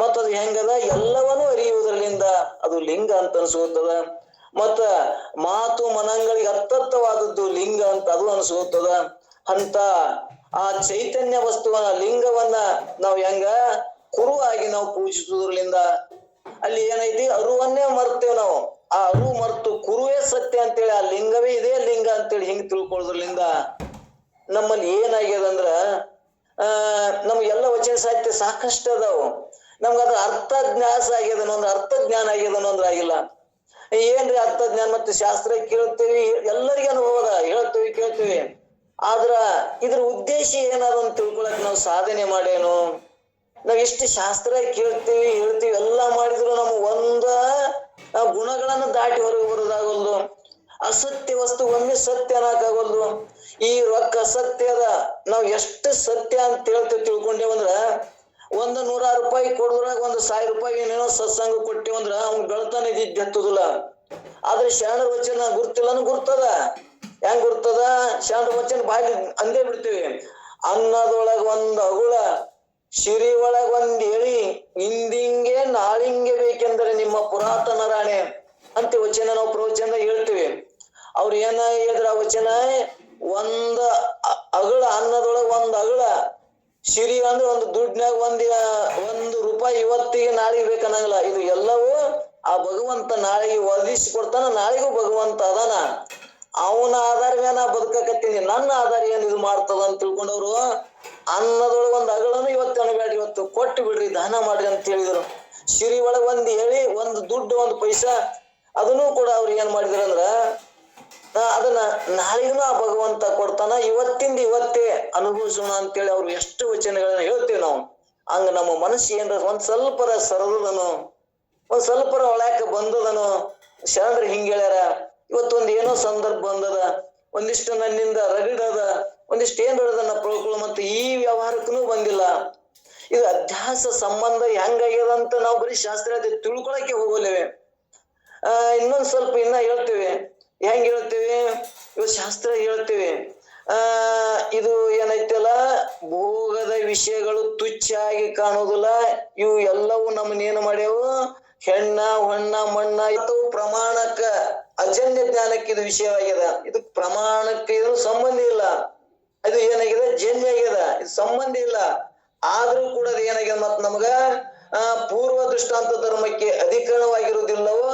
ಮತ್ತದು ಹೆಂಗದ, ಎಲ್ಲವನ್ನೂ ಅರಿಯುವುದರಿಂದ ಅದು ಲಿಂಗ ಅಂತ ಅನ್ಸೋತದ. ಮತ್ತ ಮಾತು ಮನಗಳಿಗೆ ಅರ್ಥವಾದದ್ದು ಲಿಂಗ ಅಂತ ಅದು ಅನ್ಸೋತದ. ಅಂತ ಆ ಚೈತನ್ಯ ವಸ್ತುವನ್ನ ಲಿಂಗವನ್ನ ನಾವು ಹೆಂಗ ಕುರುವಾಗಿ ನಾವು ಪೂಜಿಸುವುದ್ರಲಿಂದ ಅಲ್ಲಿ ಏನೈತಿ, ಅರುವನ್ನೇ ಮರ್ತೇವೆ ನಾವು. ಆ ಅರು ಮರ್ತು ಕುರುವೇ ಸತ್ಯ ಅಂತೇಳಿ ಆ ಲಿಂಗವೇ ಇದೇ ಲಿಂಗ ಅಂತೇಳಿ ಹಿಂಗ್ ತಿಳ್ಕೊಳ್ಳೋದ್ರಲಿಂದ ನಮ್ಮಲ್ಲಿ ಏನಾಗ್ಯದಂದ್ರ ನಮ್ಗೆಲ್ಲ ವಚನ ಸಾಹಿತ್ಯ ಸಾಕಷ್ಟು ಅದಾವು. ನಮ್ಗದ್ರ ಅರ್ಥಜ್ಞಾಸ ಆಗ್ಯದನೋ ಅಂದ್ರೆ ಅರ್ಥಜ್ಞಾನ ಆಗ್ಯದನೋ ಅಂದ್ರೆ ಆಗಿಲ್ಲ. ಏನ್ರಿ ಅರ್ಥಜ್ಞಾನ ಮತ್ತೆ ಶಾಸ್ತ್ರ ಕೇಳ್ತೇವಿ, ಎಲ್ಲರಿಗೂ ಅನುಭವದ, ಹೇಳ್ತೇವಿ ಕೇಳ್ತೇವಿ. ಆದ್ರ ಇದ್ರ ಉದ್ದೇಶ ಏನಾದ್ರು ಅಂತ ತಿಳ್ಕೊಳಕ್ ನಾವು ಸಾಧನೆ ಮಾಡೇನು? ನಾವ್ ಎಷ್ಟು ಶಾಸ್ತ್ರ ಕೇಳ್ತೀವಿ ಹೇಳ್ತೀವಿ ಎಲ್ಲಾ ಮಾಡಿದ್ರು ನಮ್ಮ ಒಂದ ಗುಣಗಳನ್ನ ದಾಟಿ ಹೊರಗೆ ಬರೋದಾಗಲ್ದು. ಅಸತ್ಯ ವಸ್ತು ಒಮ್ಮೆ ಸತ್ಯ ಅನ್ನಕಾಗಲ್ದು. ಈ ರೊಕ್ಕ ಅಸತ್ಯದ, ನಾವ್ ಎಷ್ಟು ಸತ್ಯ ಅಂತ ಹೇಳ್ತೇವೆ ತಿಳ್ಕೊಂಡೇವಂದ್ರ, 100 ರೂಪಾಯಿ ಕೊಡುದ್ರಾಗ 1000 ರೂಪಾಯಿ ಏನೇನೋ ಸತ್ಸಂಗ ಕೊಟ್ಟೇವಂದ್ರ ಅವ್ನ್ ಗಳತನ ಎತ್ತುದಿಲ್ಲ. ಆದ್ರೆ ಶರಣರ ವಚನ ಗುರ್ತಿಲ್ಲನು ಗುರ್ತದ. ಹೆಂಗ್ ಗುರ್ತದ? ಶರಣರ ವಚನ ಬಾಯಿ ಅಂದೇ ಬಿಡ್ತೀವಿ. ಅನ್ನದೊಳಗ ಒಂದ್ ಅಗುಳ, ಶಿರಿ ಒಳಗ ಒಂದ್ ಎಳಿ, ಇಂದಿಂಗೆ ನಾಳಿಂಗೆ ಬೇಕೆಂದರೆ ನಿಮ್ಮ ಪುರಾತನ ರಾಣೆ ಅಂತ ವಚನ ನಾವು ಪ್ರವಚನದಾಗ ಹೇಳ್ತೀವಿ. ಅವ್ರು ಏನ ಹೇಳಿದ್ರ ಆ ವಚನ, ಒಂದ ಅಗಳ, ಅನ್ನದೊಳಗ ಒಂದ್ ಅಗಳ, ಶಿರಿ ಅಂದ್ರೆ ಒಂದು ದುಡ್ನಾಗ ಒಂದು ರೂಪಾಯಿ ಇವತ್ತಿಗೆ ನಾಳೆಗೆ ಬೇಕನ್ನಂಗಿಲ್ಲ. ಇದು ಎಲ್ಲವೂ ಆ ಭಗವಂತ ನಾಳೆಗೆ ಒದಗಿಸಿ ಕೊಡ್ತಾನ. ನಾಳೆಗೂ ಭಗವಂತ ಅದಾನ, ಅವನ ಆಧಾರವೇ ನಾ ಬದುಕಕತ್ತೀನಿ, ನನ್ನ ಆಧಾರ ಏನ್ ಇದು ಮಾಡ್ತದ ಅಂತ ತಿಳ್ಕೊಂಡವ್ರು ಅನ್ನದೊಳಗ ಒಂದ್ ಅಗಳನ್ನು ಇವತ್ತು ಅನ್ಬೇಡ್ರಿ, ಇವತ್ತು ಕೊಟ್ಟು ಬಿಡ್ರಿ, ದಾನ ಮಾಡ್ರಿ ಅಂತ ಹೇಳಿದ್ರು. ಶಿರಿ ಒಳಗ ಒಂದ್ ಹೇಳಿ ಒಂದು ದುಡ್ಡು ಒಂದು ಪೈಸಾ ಅದನ್ನು ಕೂಡ ಅವ್ರು ಏನ್ ಮಾಡಿದ್ರಂದ್ರ ಅದನ್ನ ನಾಳೆಗೂ ಆ ಭಗವಂತ ಕೊಡ್ತಾನ, ಇವತ್ತಿಂದ ಇವತ್ತೇ ಅನುಭವಿಸೋಣ ಅಂತೇಳಿ ಅವ್ರು ಎಷ್ಟು ವಚನಗಳನ್ನ ಹೇಳ್ತೇವೆ ನಾವು. ಹಂಗ ನಮ್ಮ ಮನಸ್ಸು ಏನ್ರ ಒಂದ್ ಸ್ವಲ್ಪರ ಸರದನು, ಒಂದ್ ಸ್ವಲ್ಪರ ಒಳಕ ಬಂದದನು. ಶರಣರು ಹಿಂಗ ಹೇಳ್ಯಾರ, ಇವತ್ತೊಂದ್ ಏನೋ ಸಂದರ್ಭ ಬಂದದ, ಒಂದಿಷ್ಟು ನನ್ನಿಂದ ರಗಡದ, ಒಂದಿಷ್ಟು ಏನ್ ಹೇಳದನ್ನ ಪಡ್ಕೊಳ್ಳೋ, ಮತ್ತೆ ಈ ವ್ಯವಹಾರಕ್ಕೂ ಬಂದಿಲ್ಲ. ಇದು ಅಧ್ಯಾಸ ಸಂಬಂಧ ಹೆಂಗಾಗ್ಯದಂತ ನಾವು ಬರೀ ಶಾಸ್ತ್ರ ತಿಳ್ಕೊಳಕ್ಕೆ ಹೋಗಲೇವೆ. ಇನ್ನೊಂದ್ ಸ್ವಲ್ಪ ಇನ್ನ ಹೇಳ್ತೇವೆ. ಹೆಂಗ್ ಹೇಳ್ತೇವೆ? ಇವ್ ಶಾಸ್ತ್ರ ಹೇಳ್ತೇವೆ. ಇದು ಏನೈತಲ್ಲ, ಭೋಗದ ವಿಷಯಗಳು ತುಚ್ಛಾಗಿ ಕಾಣುವುದಿಲ್ಲ. ಇವು ಎಲ್ಲವೂ ನಮ್ಮನ್ನೇನು ಮಾಡ್ಯಾವು, ಹೆಣ್ಣ ಹೊಣ್ಣ ಮಣ್ಣ ಅಥವಾ ಪ್ರಮಾಣಕ್ಕ ಅಜನ್ಯ ಜ್ಞಾನಕ್ಕೆ ಇದು ವಿಷಯವಾಗ್ಯದ. ಇದು ಪ್ರಮಾಣಕ್ಕೆ ಇದು ಸಂಬಂಧ ಇಲ್ಲ. ಅದು ಏನಾಗಿದೆ, ಜನ್ಯ ಆಗ್ಯದ, ಇದು ಸಂಬಂಧ ಇಲ್ಲ. ಆದ್ರೂ ಕೂಡ ಅದು ಏನಾಗ್ಯದ, ಮತ್ ನಮ್ಗ ಪೂರ್ವ ದೃಷ್ಟಾಂತ ಧರ್ಮಕ್ಕೆ ಅಧಿಕರಣವಾಗಿರುವುದಿಲ್ಲವೋ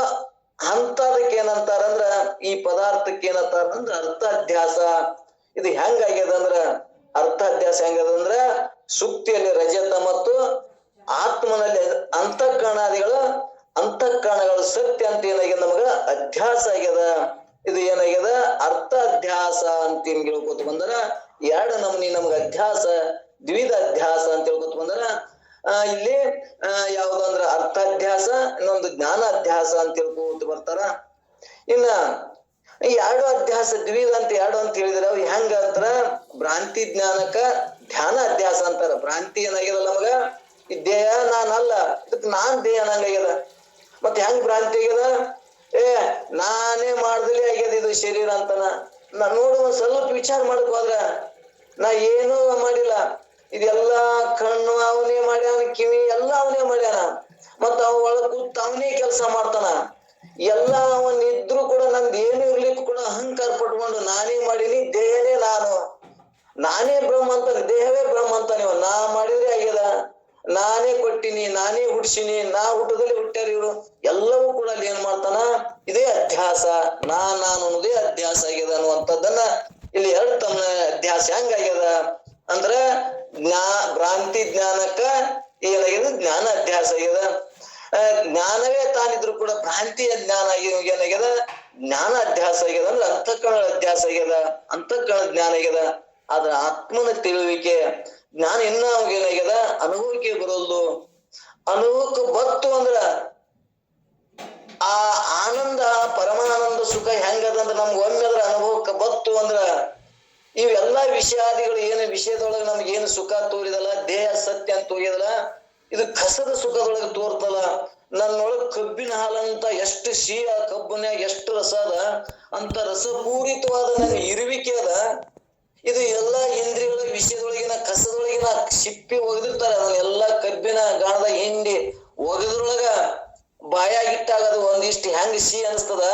ಅಂತದಕ್ಕೆ ಏನಂತಾರಂದ್ರ, ಈ ಪದಾರ್ಥಕ್ಕೆ ಏನಂತಾರಂದ್ರ ಅರ್ಥಾಧ್ಯಾಸ. ಇದು ಹೆಂಗಾಗ್ಯದ ಅಂದ್ರ, ಅರ್ಥಾಧ್ಯಾಸ ಹೆಂಗದಂದ್ರ ಸುಕ್ತಿಯಲ್ಲಿ ರಜತ ಮತ್ತು ಆತ್ಮನಲ್ಲಿ ಅಂತಃಕರಣಗಳು ಸತ್ಯ ಅಂತ ಏನಾಗ್ಯದ, ನಮಗ ಅಧ್ಯಾಸ ಆಗ್ಯದ. ಇದು ಏನಾಗ್ಯದ ಅರ್ಥ ಅಧ್ಯಾಸ ಅಂತ ಏನ್ ಹೇಳ್ಕೊತ ಬಂದರ ಎರಡು ನಮ್ನಿ ನಮ್ಗ ಅಧ್ಯಾಸ ದ್ವಿಧ ಅಧ್ಯಾಸ ಅಂತ ಹೇಳ್ಕೊತ ಬಂದರ ಇಲ್ಲಿ ಯಾವ್ದಂದ್ರ ಅರ್ಥಾಧ್ಯಾಸ ಇನ್ನೊಂದು ಜ್ಞಾನ ಅಧ್ಯಾಸ ಅಂತ ಹೇಳ್ಕೊತ ಬರ್ತಾರ. ಇನ್ನ ಈ ಎರಡು ಅಧ್ಯಾಸ ದ್ವಿಧ ಅಂತ ಎರಡು ಅಂತ ಹೇಳಿದ್ರೆ ಅವ್ ಹೆಂಗ ಅಂತಾರ ಭ್ರಾಂತಿ ಜ್ಞಾನಕ್ಕ ಧ್ಯಾನ ಅಧ್ಯಾಸ ಅಂತಾರ. ಭ್ರಾಂತಿ ಏನಾಗ್ಯದಲ್ಲ ನಮಗ ಈ ದೇಹ ನಾನಲ್ಲ ಇದಕ್ ನಾನ್ ದೇಹ ನಂಗಾಗ್ಯದ. ಮತ್ತೆ ಹೆಂಗ್ ಭ್ರಾಂತಿ ಆಗ್ಯದ ನಾನೇ ಮಾಡ್ದಲೇ ಆಗ್ಯದ ಇದು ಶರೀರ ಅಂತನ ನಾ ನೋಡು ಸ್ವಲ್ಪ ವಿಚಾರ ಮಾಡಕ್ ಹೋದ್ರ ನಾ ಏನೂ ಮಾಡಿಲ್ಲ. ಇದೆಲ್ಲಾ ಕಣ್ಣು ಅವನೇ ಮಾಡ್ಯಾನ, ಕಿವಿ ಎಲ್ಲ ಅವನೇ ಮಾಡ್ಯಾನ, ಮತ್ತ ಅವ ಒಳಗ್ ಕೂತ್ ಅವನೇ ಕೆಲಸ ಮಾಡ್ತಾನ. ಎಲ್ಲ ಅವನ್ ಇದ್ರು ಕೂಡ ನಂದ್ ಏನು ಇರ್ಲಿಕ್ಕೂ ಕೂಡ ಅಹಂಕಾರ ಪಟ್ಕೊಂಡು ನಾನೇ ಮಾಡೀನಿ, ದೇಹನೇ ನಾನೇ ಬ್ರಹ್ಮ ಅಂತಾನೆ, ದೇಹವೇ ಬ್ರಹ್ಮ ಅಂತಾನೆ. ನಾ ಮಾಡಿದ್ರೆ ಆಗ್ಯದ, ನಾನೇ ಕೊಟ್ಟಿನಿ, ನಾನೇ ಹುಡ್ಸಿನಿ, ನಾ ಹುಟ್ಟದಲ್ಲಿ ಹುಟ್ಟ್ಯಾರ ಇವ್ರು ಎಲ್ಲವೂ ಕೂಡ ಅಲ್ಲಿ ಏನ್ ಮಾಡ್ತಾನ ಇದೇ ಅಧ್ಯಾಸ ನಾನು ಅನ್ನೋದೇ ಅಧ್ಯಾಸ ಆಗ್ಯದ ಅನ್ನುವಂಥದ್ದನ್ನ ಇಲ್ಲಿ ಎರಡು ತಮ್ಮ ಅಧ್ಯಾಸ ಹೆಂಗಾಗ್ಯದ ಅಂದ್ರ ಭ್ರಾಂತಿ ಜ್ಞಾನಕ್ಕ ಏನಾಗ್ಯದ ಜ್ಞಾನ ಅಧ್ಯಾಸ ಆಗ್ಯದ. ಜ್ಞಾನವೇ ತಾನಿದ್ರು ಕೂಡ ಭ್ರಾಂತಿಯ ಜ್ಞಾನ ಏನಾಗ್ಯದ ಜ್ಞಾನ ಅಧ್ಯಾಸ ಆಗ್ಯದ. ಅಂದ್ರೆ ಅಂತಃಕರಣ ಅಧ್ಯಾಸ ಆಗ್ಯದ, ಅಂತಃಕರಣ ಜ್ಞಾನ ಆಗ್ಯದ. ಆದ್ರ ಆತ್ಮನ ತಿಳುವಿಕೆ ಜ್ಞಾನ ಇನ್ನ ಅವಾಗ ಏನಾಗ್ಯದ ಅನುಭವಕ್ಕೆ ಬರೋದು. ಅನುಭವಕ್ಕೆ ಬತ್ತು ಅಂದ್ರ ಆ ಆನಂದ ಪರಮಾನಂದ ಸುಖ ಹೆಂಗದಂದ್ರ ನಮ್ಗೆ ಒಮ್ಮೆ ಅದ್ರ ಅನುಭವಕ್ಕೆ ಬತ್ತು ಅಂದ್ರ ಇವೆಲ್ಲಾ ವಿಷಯಾದಿಗಳು ಏನು ವಿಷಯದೊಳಗೆ ನಮ್ಗೆ ಏನು ಸುಖ ತೋರಿದಲ್ಲ, ದೇಹ ಸತ್ಯ ಅಂತ ತೋರಿದಲ್ಲ, ಇದು ಕಸದ ಸುಖದೊಳಗೆ ತೋರ್ತಲ್ಲ. ನನ್ನೊಳಗ್ ಕಬ್ಬಿನ ಹಾಲಂತ ಎಷ್ಟು ಸಿಹಿ, ಆ ಕಬ್ಬನ್ಯಾಗ ಎಷ್ಟು ರಸ ಅದ, ಅಂತ ರಸಪೂರಿತವಾದ ನನ್ನ ಇರುವಿಕೆ ಅದ. ಇದು ಎಲ್ಲಾ ಇಂದ್ರಿಯಗಳ ವಿಷಯದೊಳಗಿನ ಕಸದೊಳಗಿನ ಸಿಪ್ಪಿ ಒಗದಿರ್ತಾರೆ. ಅದನ್ನೆಲ್ಲಾ ಕಬ್ಬಿನ ಗಾಣದಾಗ ಹಿಂಡಿ ಒಗದ್ರೊಳಗ ಬಾಯಾಗಿಟ್ಟಾಗ ಅದು ಒಂದಿಷ್ಟು ಹೆಂಗ್ ಸಿಹಿ ಅನಿಸ್ತದ,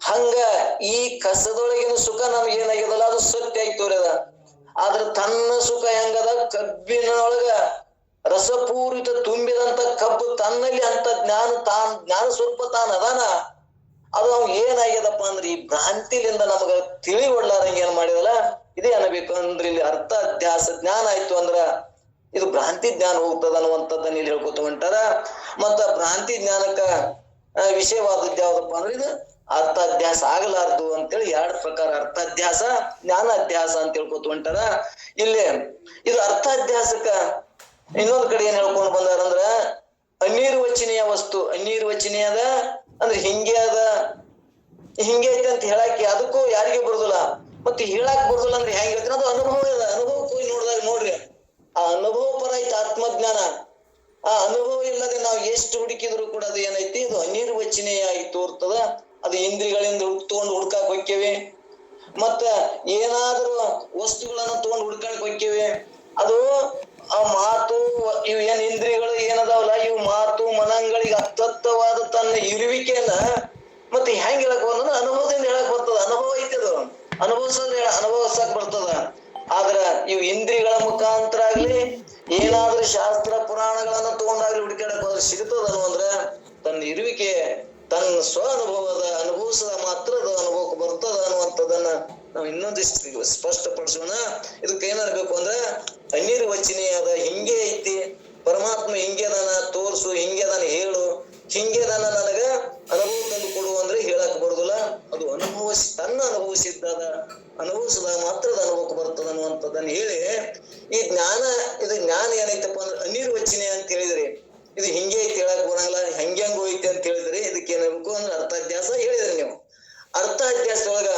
ಹಂಗ ಈ ಕಸದೊಳಗಿನ ಸುಖ ನಮ್ಗೆ ಏನಾಗ್ಯದಲ್ಲ ಅದು ಸತ್ಯ ಆಗಿ ತೋರ್ಯದ. ಆದ್ರ ತನ್ನ ಸುಖ ಹೆಂಗದ ಕಬ್ಬಿನೊಳಗ ರಸಪೂರಿತ ತುಂಬಿದಂತ ಕಬ್ಬು ತನ್ನಲ್ಲಿ ಅಂತ ಜ್ಞಾನ ಸ್ವಲ್ಪ ಅದಾನ. ಅದು ಅವ್ ಏನಾಗ್ಯದಪ್ಪ ಅಂದ್ರೆ ಈ ಭ್ರಾಂತಿಲಿಂದ ನಮಗ ತಿಳಿಗೊಡ್ಲಾರಂಗ ಏನ್ ಮಾಡಿದಲ್ಲ ಇದೇ ಅನ್ನಬೇಕು. ಅಂದ್ರೆ ಇಲ್ಲಿ ಅರ್ಥ ಅಧ್ಯಾಸ ಜ್ಞಾನ ಆಯ್ತು ಅಂದ್ರ ಇದು ಭ್ರಾಂತಿ ಜ್ಞಾನ ಹೋಗ್ತದ ಅನ್ನುವಂಥದ್ದನ್ನ ಇಲ್ಲಿ ಹೇಳ್ಕೊತ ಹೊಂಟಾರ. ಮತ್ತ ಭ್ರಾಂತಿ ಜ್ಞಾನಕ್ಕ ವಿಷಯವಾದದ್ದು ಯಾವ್ದಪ್ಪ ಅಂದ್ರೆ ಇದು ಅರ್ಥಾಧ್ಯಾಸ ಆಗಲಾರ್ದು ಅಂತೇಳಿ ಎರಡು ಪ್ರಕಾರ ಅರ್ಥಾಧ್ಯಾಸ ಜ್ಞಾನ ಅಧ್ಯಾಸ ಅಂತ ಹೇಳ್ಕೊತ ಹೊಂಟಾರ. ಇಲ್ಲಿ ಇದು ಅರ್ಥಾಧ್ಯಾಸಕ್ಕ ಇನ್ನೊಂದ್ ಕಡೆ ಏನ್ ಹೇಳ್ಕೊಂಡು ಬಂದಾರಂದ್ರ ಅನಿರ್ವಚನೀಯ ವಸ್ತು. ಅನಿರ್ವಚನೀಯ ಅದ ಅಂದ್ರೆ ಹಿಂಗೆ ಅದ, ಹಿಂಗೆ ಐತೆ ಅಂತ ಹೇಳಾಕಿ ಅದಕ್ಕೂ ಯಾರಿಗೆ ಬರುದಿಲ್ಲ. ಮತ್ತೆ ಹೇಳಾಕ್ ಬರುದಿಲ್ಲ ಅಂದ್ರೆ ಹೆಂಗ್ ಹೇಳ್ತೀನಿ, ಅದು ಅನುಭವ ಅದ. ಅನುಭವಕ್ಕೆ ಹೋಗಿ ನೋಡಿದಾಗ ನೋಡ್ರಿ ಆ ಅನುಭವ ಪರ ಐತಿ ಆತ್ಮಜ್ಞಾನ. ಆ ಅನುಭವ ಇಲ್ಲದೆ ನಾವು ಎಷ್ಟು ಹುಡುಕಿದ್ರು ಕೂಡ ಅದು ಏನೈತಿ ಇದು ಅನಿರ್ವಚನೀಯ ಆಗಿ ತೋರ್ತದ. ಅದು ಇಂದ್ರಿಗಳಿಂದ ತಗೊಂಡು ಹುಡ್ಕಾಕ್ ಹೊಕ್ಕೇವಿ, ಮತ್ತ ಏನಾದ್ರೂ ವಸ್ತುಗಳನ್ನ ತಗೊಂಡು ಹುಡ್ಕಾಕ್ ಹೊಕ್ಕೇವಿ. ಅದು ಆ ಮಾತು ಇವ್ ಏನ್ ಇಂದ್ರಿಯಗಳು ಏನದಾವಲ್ಲ ಇವು ಮಾತು ಮನಗಳಿಗೆ ಅತ್ತತ್ತವಾದ ತನ್ನ ಇರುವಿಕೆಯನ್ನ ಮತ್ತೆ ಹೆಂಗ್ ಹೇಳಕ್ ಬಂದ ಅನುಭವದಿಂದ ಹೇಳಕ್ ಬರ್ತದ. ಅನುಭವ ಐತಿ, ಅದು ಅನುಭವಿಸಕ್ ಬರ್ತದ. ಆದ್ರ ಇವು ಇಂದ್ರಿಯಗಳ ಮುಖಾಂತರ ಆಗ್ಲಿ ಏನಾದ್ರೂ ಶಾಸ್ತ್ರ ಪುರಾಣಗಳನ್ನ ತಗೊಂಡಾಗ್ಲಿ ಹುಡುಕಾಡಕ್ ಹೋದ್ರೆ ಸಿಗ್ತದನು ಅಂದ್ರ ತನ್ನ ಇರುವಿಕೆ ತನ್ನ ಸ್ವ ಅನುಭವದ ಅನುಭವಿಸದ ಮಾತ್ರದ ಅನುಭವಕ್ಕೆ ಬರ್ತದ ಅನ್ನುವಂಥದ್ದನ್ನ ನಾವು ಇನ್ನೊಂದಿಷ್ಟು ಸ್ಪಷ್ಟಪಡಿಸೋಣ. ಇದಕ್ಕೆ ಏನಾಗಬೇಕು ಅಂದ್ರ ಅನಿರ್ವಚನೀಯದ ಹಿಂಗೆ ಐತಿ ಪರಮಾತ್ಮ ಹಿಂಗೆ ಅದಾನ ತೋರ್ಸು, ಹಿಂಗೆ ಅದಾನ ಹೇಳು, ಹಿಂಗೆ ಅದಾನ ನನಗ ಅನುಭವ ತಂದು ಕೊಡು ಅಂದ್ರೆ ಹೇಳಕ್ ಬರುದಿಲ್ಲ. ಅದು ತನ್ನ ಅನುಭವಿಸಿದ್ದದ ಅನುಭವಿಸಿದಾಗ ಮಾತ್ರದ ಅನುಭವಕ್ಕೆ ಬರ್ತದ ಅನ್ನುವಂಥದ್ದನ್ನ ಹೇಳಿ ಈ ಜ್ಞಾನ ಇದು ಜ್ಞಾನ ಏನೈತಪ್ಪ ಅಂದ್ರೆ ಅನಿರ್ವಚನೀಯ ಅಂತ ಹೇಳಿದ್ರಿ. ಇದು ಹಿಂಗೆ ಐತಿ ಹೇಳಕ್ ಬರಂಗಿಲ್ಲ, ಹೆಂಗ್ ಹೋಯ್ತಿ ಅಂತ ಹೇಳಿದ್ರಿ. ಇದಕ್ಕೆ ಏನಾಗಬೇಕು ಅಂದ್ರೆ ಅರ್ಥಾಧ್ಯಾಸ ಹೇಳಿದ್ರಿ ನೀವು. ಅರ್ಥಾಧ್ಯಾಸ ಒಳಗ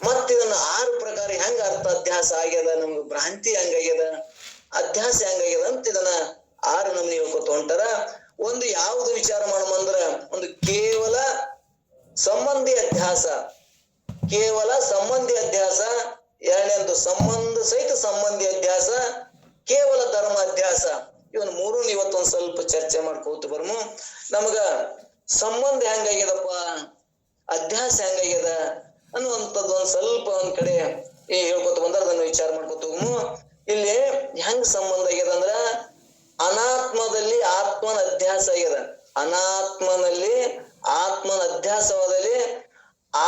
ಮತ್ತ ಇದನ್ನ 6 ಪ್ರಕಾರ ಹೆಂಗ ಅರ್ಥಾಧ್ಯಾಸ ಆಗ್ಯದ, ನಮ್ಗೆ ಭ್ರಾಂತಿ ಹೆಂಗಾಗ್ಯದ, ಅಧ್ಯಾಸ ಹೆಂಗಾಗ್ಯದ ಅಂತ ಇದನ್ನ 6 ನಮ್ಗೆ ಹೇಳ್ಕೊತ ಹೊಂಟಾರ. ಒಂದು ಯಾವ್ದು ವಿಚಾರ ಮಾಡಮಂದ್ರ ಒಂದು ಕೇವಲ ಸಂಬಂಧಿ ಅಧ್ಯಾಸ, ಕೇವಲ ಸಂಬಂಧಿ ಅಧ್ಯಾಸ. ಎರಡನೇದು ಸಂಬಂಧ ಸಹಿತ ಸಂಬಂಧಿ ಅಧ್ಯಾಸ, ಕೇವಲ ಧರ್ಮ ಅಧ್ಯಾಸ. ಇವನ್ 3 ಇವತ್ತೊಂದ್ ಸ್ವಲ್ಪ ಚರ್ಚೆ ಮಾಡ್ಕೋತ ಬರ್ಮು. ನಮಗ ಸಂಬಂಧ ಹೆಂಗಾಗ್ಯದಪ್ಪ, ಅಧ್ಯಾಸ ಹೆಂಗಾಗ್ಯದ ಅನ್ನುವಂಥದ್ದು ಒಂದ್ ಸ್ವಲ್ಪ ಒಂದ್ ಕಡೆ ಹೇಳ್ಕೊತ ಬಂದ್ರ ಅದನ್ನ ವಿಚಾರ ಮಾಡ್ಕೊತ ಹೋಗಮು. ಇಲ್ಲಿ ಹೆಂಗ್ ಸಂಬಂಧ ಆಗ್ಯದ ಅಂದ್ರ ಅನಾತ್ಮದಲ್ಲಿ ಆತ್ಮನ ಅಧ್ಯಾಸ ಆಗ್ಯದ. ಅನಾತ್ಮನಲ್ಲಿ ಆತ್ಮನ ಅಧ್ಯಾಸವಾದಲ್ಲಿ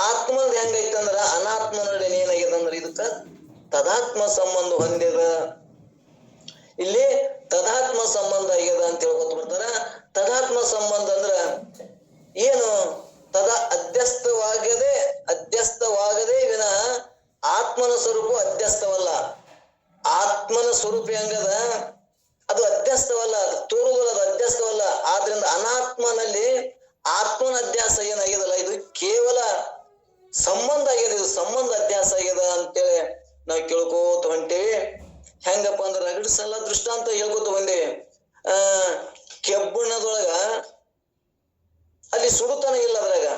ಆತ್ಮದ ಹೆಂಗೈತಂದ್ರ ಅನಾತ್ಮನಲ್ಲಿ ಏನಾಗ್ಯದ ಅಂದ್ರ ಇದಕ್ಕ ತದಾತ್ಮ ಸಂಬಂಧ ಹೊಂದ್ಯದ. ಇಲ್ಲಿ ತದಾತ್ಮ ಸಂಬಂಧ ಆಗ್ಯದ ಅಂತ ಹೇಳ್ಕೊತ ಬರ್ತಾರ. ತದಾತ್ಮ ಸಂಬಂಧ ಅಂದ್ರ ಏನು? ಅಧ್ಯಸ್ಥವಾಗದೆ ಅಧ್ಯಸ್ಥವಾಗದೇ ವಿನಃ ಆತ್ಮನ ಸ್ವರೂಪ ಅಧ್ಯಸ್ಥವಲ್ಲ. ಆತ್ಮನ ಸ್ವರೂಪ ಹೆಂಗದ ಅದು ಅಧ್ಯಸ್ಥವಲ್ಲ, ಅದು ತೋರುವುದಲ್ಲ, ಅದು ಅಧ್ಯಸ್ಥವಲ್ಲ. ಆದ್ರಿಂದ ಅನಾತ್ಮನಲ್ಲಿ ಆತ್ಮನ ಅಧ್ಯಾಸ ಏನಾಗ್ಯದಲ್ಲ, ಇದು ಕೇವಲ ಸಂಬಂಧ ಆಗ್ಯದ, ಇದು ಸಂಬಂಧ ಅಧ್ಯಾಸ ಆಗ್ಯದ ಅಂತೇಳಿ ನಾವು ಕೇಳ್ಕೋತ ಹೊಂಟೇವಿ. ಹೆಂಗಪ್ಪ ಅಂದ್ರೆ ರಗಡ್ ಸಲ ದೃಷ್ಟಾಂತ ಹೇಳ್ಕೊತ ಬಂದೇವಿ. ಕೆಬ್ಬಣ್ಣದೊಳಗ ಅಲ್ಲಿ ಸುಡುತನ ಇಲ್ಲ, ಅದ್ರಾಗ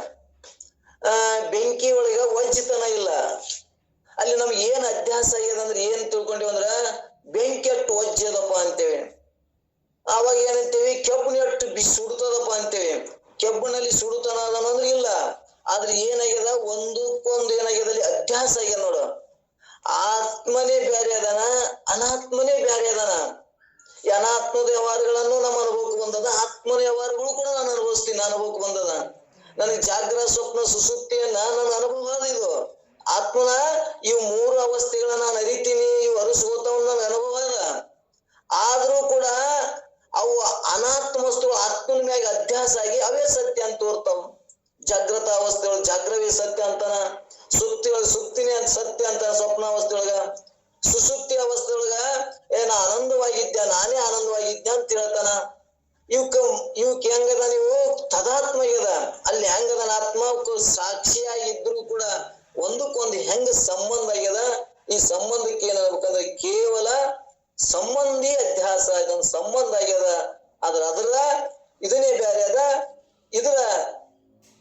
ಬೆಂಕಿ ಒಳಗ ವಜ್ಜಿತನ ಇಲ್ಲ. ಅಲ್ಲಿ ನಮ್ಗೆ ಏನ್ ಅಧ್ಯಾಸ ಆಗ್ಯದ ಅಂದ್ರೆ ಏನ್ ತಿಳ್ಕೊಂಡಿವಿ ಅಂದ್ರ ಬೆಂಕಿ ಅಟ್ಟು ವಜ್ಜದಪ್ಪ ಅಂತೇವಿ. ಆವಾಗ ಏನಂತೇವಿ, ಕೆಬ್ಬಣ ಅಟ್ಟು ಸುಡ್ತದಪ್ಪ ಅಂತೇವಿ. ಕೆಬ್ಬನಲ್ಲಿ ಸುಡುತನ ಅದನ್ನಂದ್ರೆ ಇಲ್ಲ. ಆದ್ರೆ ಏನಾಗ್ಯದ, ಒಂದಕ್ಕೊಂದು ಏನಾಗ್ಯದ ಅಲ್ಲಿ ಅಧ್ಯಾಸ ಆಗ್ಯದ ನೋಡು. ಆತ್ಮನೇ ಬ್ಯಾರೆ ಅದಾನ, ಅನಾತ್ಮನೇ ಬ್ಯಾರೆ ಅದಾನ. ಈ ಅನಾತ್ಮದ ವ್ಯವಹಾರಗಳನ್ನು ನಮ್ಮ ಅನುಭವಕ್ಕೆ ಬಂದದ, ಆತ್ಮನ ವ್ಯವಹಾರಗಳು ಕೂಡ ನಾನು ಅನುಭವಿಸ್ತೀನಿ, ನನ್ನ ಅನುಭವಕ್ಕೆ ಬಂದದ. ನನಗೆ ಜಾಗ್ರ ಸ್ವಪ್ನ ಸುಸುಪ್ತಿಯನ್ನ ನನ್ನ ಅನುಭವ ಅದ. ಇದು ಆತ್ಮನ ಇವು ಮೂರು ಅವಸ್ಥೆಗಳನ್ನ ನಾನು ಅರಿತೀನಿ, ಇವು ಅರಸೋತವನ್ನ ನನ್ನ ಅನುಭವ ಅದ. ಆದ್ರೂ ಕೂಡ ಅವು ಅನಾತ್ಮ ವಸ್ತುಗಳು ಆತ್ಮನ ಮ್ಯಾಗ ಅಧ್ಯಾಸ ಆಗಿ ಅವೇ ಸತ್ಯ ಅಂತ ತೋರ್ತಾವ. ಜಾಗೃತ ಅವಸ್ಥೆಗಳು ಜಾಗ್ರವೇ ಸತ್ಯ ಅಂತಾನ, ಸುಪ್ತಿನೇ ಸತ್ಯ ಅಂತ ಸ್ವಪ್ನಾವಸ್ಥೆ ಒಳಗ. ಸುಸುಪ್ತಿ ಅವಸ್ಥೆ ಒಳಗ ನಾ ಆನಂದವಾಗಿದ್ದೆ, ನಾನೇ ಆನಂದವಾಗಿದ್ದೆ ಅಂತ ಹೇಳ್ತಾನ. ಇವಕ್ ಹೆಂಗದ, ನೀವು ತದಾತ್ಮ ಆಗ್ಯದ. ಅಲ್ಲಿ ಹೆಂಗದ ಆತ್ಮ ಸಾಕ್ಷಿಯಾಗಿದ್ರು ಕೂಡ ಒಂದಕ್ಕೊಂದು ಹೆಂಗ ಸಂಬಂಧ ಆಗ್ಯದ. ಈ ಸಂಬಂಧಕ್ಕೆ ಏನಾಗ್ಬೇಕಂದ್ರೆ ಕೇವಲ ಸಂಬಂಧಿ ಅಧ್ಯಾಸ, ಇದೊಂದು ಸಂಬಂಧ ಆಗ್ಯದ. ಅದರ ಇದನ್ನೇ ಬೇರೆ ಅದ, ಇದರ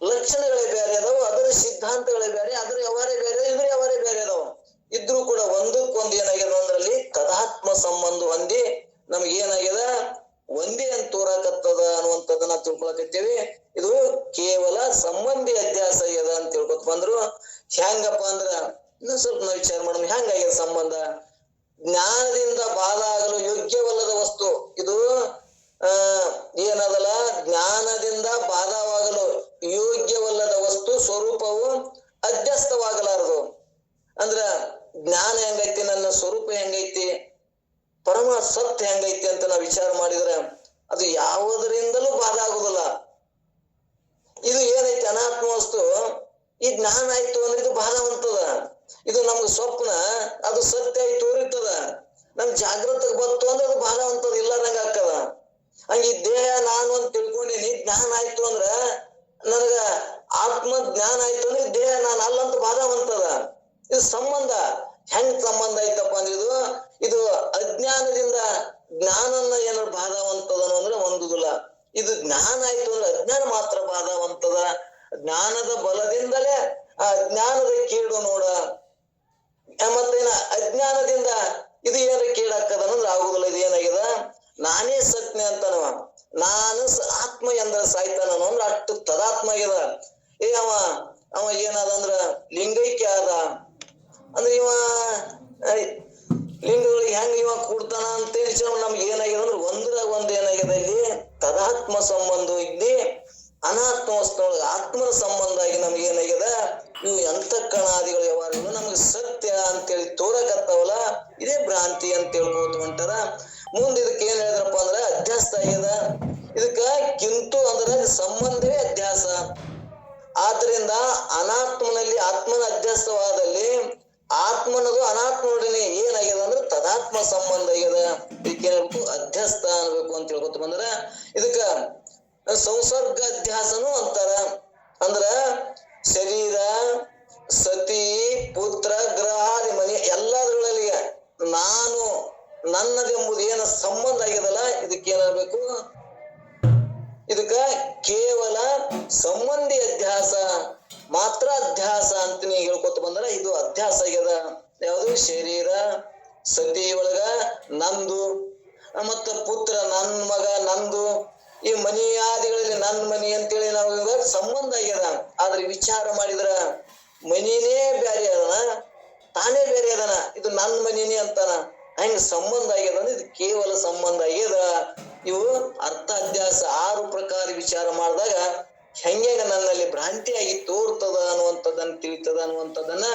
ಲಕ್ಷಣಗಳೇ ಬೇರೆ ಅದಾವ, ಅದರ ಸಿದ್ಧಾಂತಗಳೇ ಬೇರೆ, ಅದರ ವ್ಯವಹಾರ ಬೇರೆ, ಇದ್ರ ವ್ಯವಹಾರ ಬೇರೆ ಅದಾವ. ಇದ್ರೂ ಕೂಡ ಒಂದಕ್ಕೊಂದು ಏನಾಗ್ಯದ ಅಂದ್ರಲ್ಲಿ ತದಾತ್ಮ ಸಂಬಂಧ ಹೊಂದಿ ನಮ್ಗೆ ಏನಾಗ್ಯದ ಒಂದೇ ಅಂತ ತೋರಾಕತ್ತದ ಅನ್ನುವಂಥದ್ದನ್ನ ತಿಳ್ಕೊಳಕತ್ತೇವಿ. ಇದು ಕೇವಲ ಸಂಬಂಧಿ ಅಧ್ಯಾಸ ಆಗ್ಯದ ಅಂತ ತಿಳ್ಕೊತ ಬಂದ್ರು. ಹೆಂಗಪ್ಪ ಅಂದ್ರ ಇನ್ನೊಂದ್ ಸ್ವಲ್ಪ ನಾವು ವಿಚಾರ ಮಾಡೋಣ, ಹೆಂಗಾಗ್ಯದ ಸಂಬಂಧ. ಜ್ಞಾನದಿಂದ ಬಾಧ ಆಗಲು ಯೋಗ್ಯವಲ್ಲದ ವಸ್ತು ಇದು ಏನದಲ್ಲ, ಜ್ಞಾನದಿಂದ ಬಾಧವಾಗಲು ಯೋಗ್ಯವಲ್ಲದ ವಸ್ತು ಸ್ವರೂಪವು ಅಧ್ಯಸ್ಥವಾಗಲಾರದು. ಅಂದ್ರ ಜ್ಞಾನ ಹೆಂಗೈತಿ, ನನ್ನ ಸ್ವರೂಪ ಹೆಂಗೈತಿ, ಪರಮ ಸತ್ಯ ಹೆಂಗೈತಿ ಅಂತ ನಾವು ವಿಚಾರ ಮಾಡಿದ್ರೆ ಅದು ಯಾವುದರಿಂದಲೂ ಬಾಧ ಆಗುದಿಲ್ಲ. ಇದು ಏನೈತಿ ಅನಾತ್ಮ ವಸ್ತು, ಈ ಜ್ಞಾನ ಆಯ್ತು ಅಂದ್ರೆ ಇದು ಬಾಧ ಹೊಂತದ. ಇದು ನಮ್ಗೆ ಸ್ವಪ್ನ, ಅದು ಸತ್ಯ ಆಗಿ ತೋರಿರ್ತದ. ನಮ್ ಜಾಗೃತಿಗೆ ಬಂತು ಅಂದ್ರೆ ಅದು ಬಾಧ ಹೊಂತದ, ಇಲ್ಲದಂಗ ಆಗ್ತದ. ಹಂಗೆ ದೇಹ ನಾನು ಅಂತ ತಿಳ್ಕೊಂಡಿನಿ, ಜ್ಞಾನ ಆಯ್ತು ಅಂದ್ರ ನನಗ ಆತ್ಮ ಜ್ಞಾನ ಆಯ್ತು ಅಂದ್ರೆ ದೇಹ ನಾನು ಅಲ್ಲಂತ ಬಾಧ ಹೊಂತದ. ಇದು ಸಂಬಂಧ ಹೆಂಗ್ ಸಂಬಂಧ ಐತಪ್ಪ ಅಂದ್ರೆ ಇದು ಅಜ್ಞಾನದಿಂದ ಜ್ಞಾನನ್ನ ಏನಾದ್ರು ಬಾಧವಂತದ ಅಂದ್ರೆ ಒಂದುದಿಲ್ಲ. ಇದು ಜ್ಞಾನ ಆಯ್ತು ಅಂದ್ರೆ ಅಜ್ಞಾನ ಮಾತ್ರ ಬಾಧವಂತದ. ಜ್ಞಾನದ ಬಲದಿಂದಲೇ ಆ ಜ್ಞಾನದ ಕೀಡು ನೋಡ. ಮತ್ತೇನ ಅಜ್ಞಾನದಿಂದ ಇದು ಏನಾರ ಕೀಡಾಕದ ಅಂದ್ರೆ ಆಗುದಿಲ್ಲ. ಇದು ಏನಾಗ್ಯದ, ನಾನೇ ಸತ್ಯ ಅಂತನವ, ನಾನು ಆತ್ಮ ಎಂದ್ರ ಸಾಯ್ತಾನ ಅಂದ್ರೆ ಅಷ್ಟು ತದಾತ್ಮ ಆಗ್ಯದ. ಅವ ಏನಾದ ಅಂದ್ರ ಲಿಂಗೈಕ್ಯ ಆದ ಅಂದ್ರೆ ಇವ ಲಿಂಗಗಳಿಗೆ ಹೆಂಗ ಇವ ಕೂಡ್ತಾನ ಅಂತ ನಮ್ಗೆ ಏನಾಗ್ಯದ ಅಂದ್ರೆ ಒಂದ್ರಾಗ ಒಂದ್ ಏನಾಗ್ಯದ, ಇಲ್ಲಿ ತದಾತ್ಮ ಸಂಬಂಧ ಇಲ್ಲಿ ಅನಾತ್ಮ ವಸ್ತುಗಳಿಗೆ ಆತ್ಮನ ಸಂಬಂಧ ಆಗಿ ನಮ್ಗೆ ಏನಾಗ್ಯದ, ಇವು ಅಂತಃಕರಣಾದಿಗಳ ವ್ಯವಹಾರಗಳು ನಮ್ಗೆ ಸತ್ಯ ಅಂತೇಳಿ ತೋರಕತ್ತಾವಲ್ಲ, ಇದೇ ಭ್ರಾಂತಿ ಅಂತ ಹೇಳ್ಕೋತ ಹೊಂಟಾರ. ಮುಂದೆ ಇದಕ್ಕೆ ಏನ್ ಹೇಳಿದ್ರಪ್ಪ ಅಂದ್ರ ಅಧ್ಯಾಸ ಆಗ್ಯದ. ಇದಕ್ಕ ಕಿಂತು ಅಂದ್ರೆ ಸಂಬಂಧವೇ ಅಧ್ಯಾಸ. ಆದ್ರಿಂದ ಅನಾತ್ಮನಲ್ಲಿ ಆತ್ಮನ ಅಧ್ಯಾಸವಾದಲ್ಲಿ ಆತ್ಮನದು ಅನಾತ್ಮನೊಡನೆ ಏನಾಗ್ಯದ ಅಂದ್ರೆ ತದಾತ್ಮ ಸಂಬಂಧ ಆಗ್ಯದ. ಇದಕ್ಕೆ ಏನ್ಬೇಕು, ಅಧ್ಯಸ್ಥ ಅನ್ಬೇಕು ಅಂತ ಹೇಳ್ಕೊತ ಬಂದ್ರ ಇದಕ್ಕ ಸಂಸರ್ಗ ಅಧ್ಯಾಸನು ಅಂತಾರ. ಅಂದ್ರ ಶರೀರ, ಸತಿ, ಪುತ್ರ, ಗ್ರಹಾದಿ ಮನೆ ಎಲ್ಲದ್ರೊಳಗೆ ನಾನು ನನ್ನದೆಂಬುದು ಏನ ಸಂಬಂಧ ಆಗ್ಯದಲ್ಲ, ಇದಕ್ಕೆ ಏನಾಗಬೇಕು, ಇದಕ್ಕ ಕೇವಲ ಸಂಬಂಧಿ ಅಧ್ಯಾಸ ಮಾತ್ರ ಅಧ್ಯಾಸ ಅಂತ ನೀ ಹೇಳ್ಕೊತ ಬಂದ್ರ ಇದು ಅಧ್ಯಾಸ ಆಗ್ಯದ. ಯಾವುದು, ಶರೀರ ಸತಿ ಒಳಗ ನಂದು, ಮತ್ತ ಪುತ್ರ ನನ್ ಮಗ ನಂದು, ಈ ಮನಿಯಾದಿಗಳಲ್ಲಿ ನನ್ ಮನಿ ಅಂತೇಳಿ ನಾವು ಇವಾಗ ಸಂಬಂಧ ಆಗ್ಯದ. ಆದ್ರೆ ವಿಚಾರ ಮಾಡಿದ್ರ ಮನಿನೇ ಬೇರೆ ಅದನ, ತಾನೇ ಬೇರೆ ಅದನ, ಇದು ನನ್ ಮನಿನೇ ಅಂತಾನ. ಹೆಂಗ ಸಂಬಂಧ ಆಗ್ಯದ ಅಂದ್ರೆ ಇದು ಕೇವಲ ಸಂಬಂಧ ಆಗ್ಯದ. ಇವು ಅರ್ಥ ಅಧ್ಯಾಸ 6 ಪ್ರಕಾರ ವಿಚಾರ ಮಾಡಿದಾಗ ಹೆಂಗೆ ನನ್ನಲ್ಲಿ ಭ್ರಾಂತಿಯಾಗಿ ತೋರ್ತದ ಅನ್ನುವಂಥದ್ದನ್ನ ತಿಳಿತದ ಅನ್ನುವಂಥದ್ದನ್ನ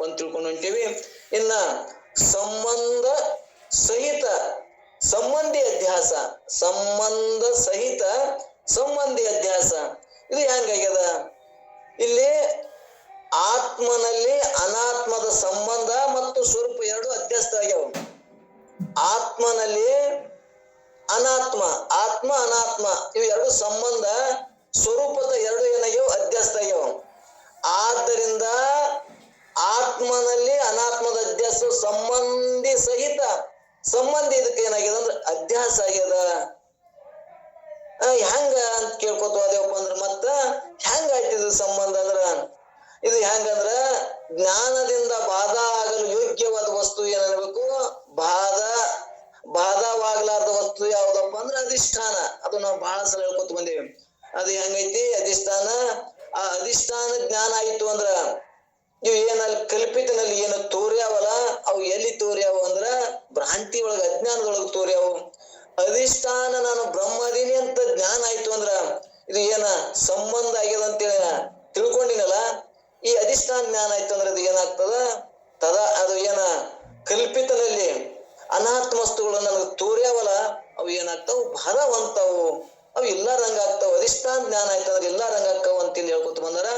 ಒಂದ್ ತಿಳ್ಕೊಂಡು ಹೊಂಟೀವಿ. ಇನ್ನ ಸಂಬಂಧ ಸಹಿತ ಸಂಬಂಧಿ ಅಧ್ಯಾಸ, ಸಂಬಂಧ ಸಹಿತ ಸಂಬಂಧಿ ಅಧ್ಯಾಸ ಇದು ಹೆಂಗಾಗ್ಯದ, ಇಲ್ಲಿ ಆತ್ಮನಲ್ಲಿ ಅನಾತ್ಮದ ಸಂಬಂಧ ಮತ್ತು ಸ್ವರೂಪ ಎರಡು ಅಧ್ಯಸ್ತ ಆಗ್ಯಾವ. ಆತ್ಮನಲ್ಲಿ ಅನಾತ್ಮ, ಆತ್ಮ ಅನಾತ್ಮ ಇವು ಎರಡು ಸಂಬಂಧ ಸ್ವರೂಪದ ಎರಡು ಏನಾಗ್ಯಾವ ಅಧ್ಯಸ್ತ ಆಗ್ಯಾವ. ಆದ್ದರಿಂದ ಆತ್ಮನಲ್ಲಿ ಅನಾತ್ಮದ ಅಧ್ಯಾಸ ಸಂಬಂಧಿ ಸಹಿತ ಸಂಬಂಧಿ ಇದಕ್ಕೆ ಏನಾಗ್ಯದ ಅಂದ್ರೆ ಅಧ್ಯಾಸ ಆಗ್ಯದ. ಹೆಂಗ ಅಂತ ಕೇಳ್ಕೊತ ಹೋದೇವಪ್ಪ ಅಂದ್ರ ಮತ್ತ ಹೆಂಗ ಆಯ್ತಿದ ಸಂಬಂಧ ಅಂದ್ರ ಇದು ಹೆಂಗಂದ್ರ ಜ್ಞಾನದಿಂದ ಬಾಧ ಆಗಲು ಯೋಗ್ಯವಾದ ವಸ್ತು ಏನಿರ್ಬೇಕು, ಬಾಧವಾಗ್ಲಾರ್ದ ವಸ್ತು ಯಾವ್ದಪ್ಪ ಅಂದ್ರ ಅಧಿಷ್ಠಾನ. ಅದು ನಾವು ಬಹಳ ಸಲ ಹೇಳ್ಕೊತ ಬಂದೇವಿ. ಅದು ಹೆಂಗೈತಿ ಅಧಿಷ್ಠಾನ. ಆ ಅಧಿಷ್ಠಾನ ಜ್ಞಾನ ಆಯ್ತು ಅಂದ್ರ ಇವು ಏನಲ್ಲಿ ಕಲ್ಪಿತನಲ್ಲಿ ಏನು ತೋರ್ಯಾವಲ್ಲ ಅವು ಎಲ್ಲಿ ತೋರ್ಯಾವ ಅಂದ್ರ ಭ್ರಾಂತಿ ಒಳಗ ಅಜ್ಞಾನದೊಳಗ ತೋರ್ಯಾವ. ಅಧಿಷ್ಠಾನ ನಾನು ಬ್ರಹ್ಮದೀನಿ ಅಂತ ಜ್ಞಾನ ಆಯ್ತು ಅಂದ್ರ ಇದು ಏನ ಸಂಬಂಧ ಆಗ್ಯದ ಅಂತೇಳಿ ತಿಳ್ಕೊಂಡಿನಲ್ಲ, ಈ ಅಧಿಷ್ಠಾನ ಜ್ಞಾನ ಆಯ್ತು ಅಂದ್ರೆ ಅದು ಏನಾಗ್ತದ ಅದು ಏನ ಕಲ್ಪಿತನಲ್ಲಿ ಅನಾತ್ಮ ವಸ್ತುಗಳು ನನಗೆ ತೋರ್ಯಾವಲ್ಲ ಅವು ಏನಾಗ್ತಾವ ಭರವಂತಾವು, ಅವು ಎಲ್ಲ ರಂಗ ಆಗ್ತಾವ. ಅಧಿಷ್ಠಾನ ಜ್ಞಾನ ಆಯ್ತು ಅಂದ್ರೆ ಎಲ್ಲ ರಂಗ ಆಗ್ತಾವ ಅಂತೇಳಿ ಹೇಳ್ಕೊತ ಬಂದಾರ.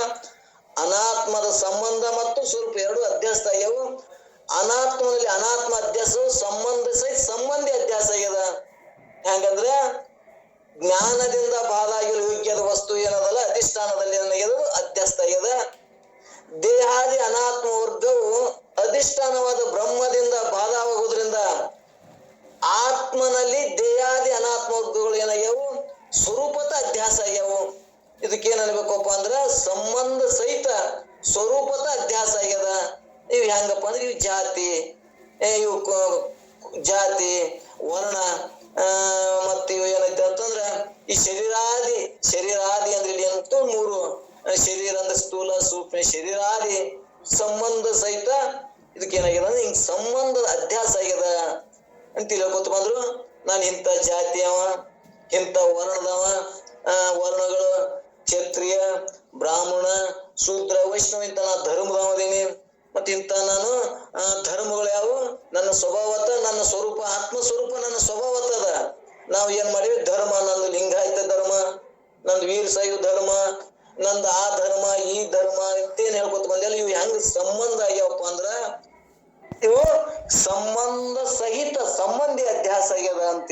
ಅನಾತ್ಮದ ಸಂಬಂಧ ಮತ್ತು ಸ್ವರೂಪ ಎರಡು ಅಧ್ಯಾಸ ಆಗ್ಯಾವು. ಅನಾತ್ಮದಲ್ಲಿ ಅನಾತ್ಮ ಅಧ್ಯಾಸ ಸಂಬಂಧ ಸಹಿತ ಸಂಬಂಧಿ ಅಧ್ಯಾಸ ಆಗ್ಯದ. ಹೆಂಗಂದ್ರ ಜ್ಞಾನದಿಂದ ಬಾಧ ಆಗಿರೋ ಯೋಗ್ಯದ ವಸ್ತು ಏನದಲ್ಲ ಅಧಿಷ್ಠಾನದಲ್ಲಿ ಏನಾಗ್ಯದ ಅಧ್ಯಾಸ ಆಗ್ಯದ. ದೇಹಾದಿ ಅನಾತ್ಮ ವರ್ಗವು ಅಧಿಷ್ಠಾನವಾದ ಬ್ರಹ್ಮದಿಂದ ಬಾಧವಾಗುವುದರಿಂದ ಆತ್ಮನಲ್ಲಿ ದೇಹಾದಿ ಅನಾತ್ಮ ವರ್ಗಗಳು ಏನಾಗ್ಯಾವು ಸ್ವರೂಪದ ಅಧ್ಯಾಸ ಆಗ್ಯಾವು. ಇದಕ್ಕೇನ್ ಅನ್ಬೇಕಪ್ಪ ಅಂದ್ರ ಸಂಬಂಧ ಸಹಿತ ಸ್ವರೂಪದ ಅಧ್ಯಾಸ ಆಗ್ಯದ. ಇವ್ ಹೆಂಗಪ್ಪ ಅಂದ್ರೆ ಇವ್ ಇವು ಜಾತಿ ವರ್ಣ ಮತ್ತ ಇವು ಏನೈತೆ ಅಂತಂದ್ರ ಈ ಶರೀರಾದಿ ಅಂದ್ರೆ ಇಲ್ಲಿ ಏನಂತ ಮೂರು ಶರೀರ ಅಂದ್ರೆ ಸ್ಥೂಲ ಸೂಕ್ಷ್ಮ ಶರೀರಾದಿ ಸಂಬಂಧ ಸಹಿತ ಇದಕ್ಕೇನಾಗ್ಯದ ಅಂದ್ರೆ ಹಿಂಗ್ ಸಂಬಂಧದ ಅಧ್ಯಾಸ ಆಗ್ಯದ ಅಂತ ಹೇಳ್ಕೊತ ಬಂದ್ರು. ನಾನು ಇಂಥ ಜಾತಿಯವ, ಇಂಥ ವರ್ಣದವ, ವರ್ಣಗಳು ಕ್ಷತ್ರಿಯ ಬ್ರಾಹ್ಮಣ ಶೂದ್ರ ವೈಷ್ಣವ ಇಂತ ನಾ ಧರ್ಮದವದೀನಿ. ಮತ್ತ ಇಂತ ನಾನು ಧರ್ಮಗಳು ಯಾವು ನನ್ನ ಸ್ವಭಾವತ ನನ್ನ ಸ್ವರೂಪ ಆತ್ಮ ಸ್ವರೂಪ ನನ್ನ ಸ್ವಭಾವತದ. ನಾವ್ ಏನ್ ಮಾಡಿವಿ ಧರ್ಮ ನಂದು ಲಿಂಗಾಯತ ಧರ್ಮ, ನಂದು ವೀರಶೈವ ಧರ್ಮ, ನಂದು ಆ ಧರ್ಮ ಈ ಧರ್ಮ ಅಂತೇನ್ ಹೇಳ್ಕೊತ ಬಂದಲ್ಲ. ಇವು ಹೆಂಗ ಸಂಬಂಧ ಆಗ್ಯಾವಪ್ಪ ಅಂದ್ರ ಇವು ಸಂಬಂಧ ಸಹಿತ ಸಂಬಂಧಿ ಅಧ್ಯಾಸ ಆಗ್ಯದ ಅಂತ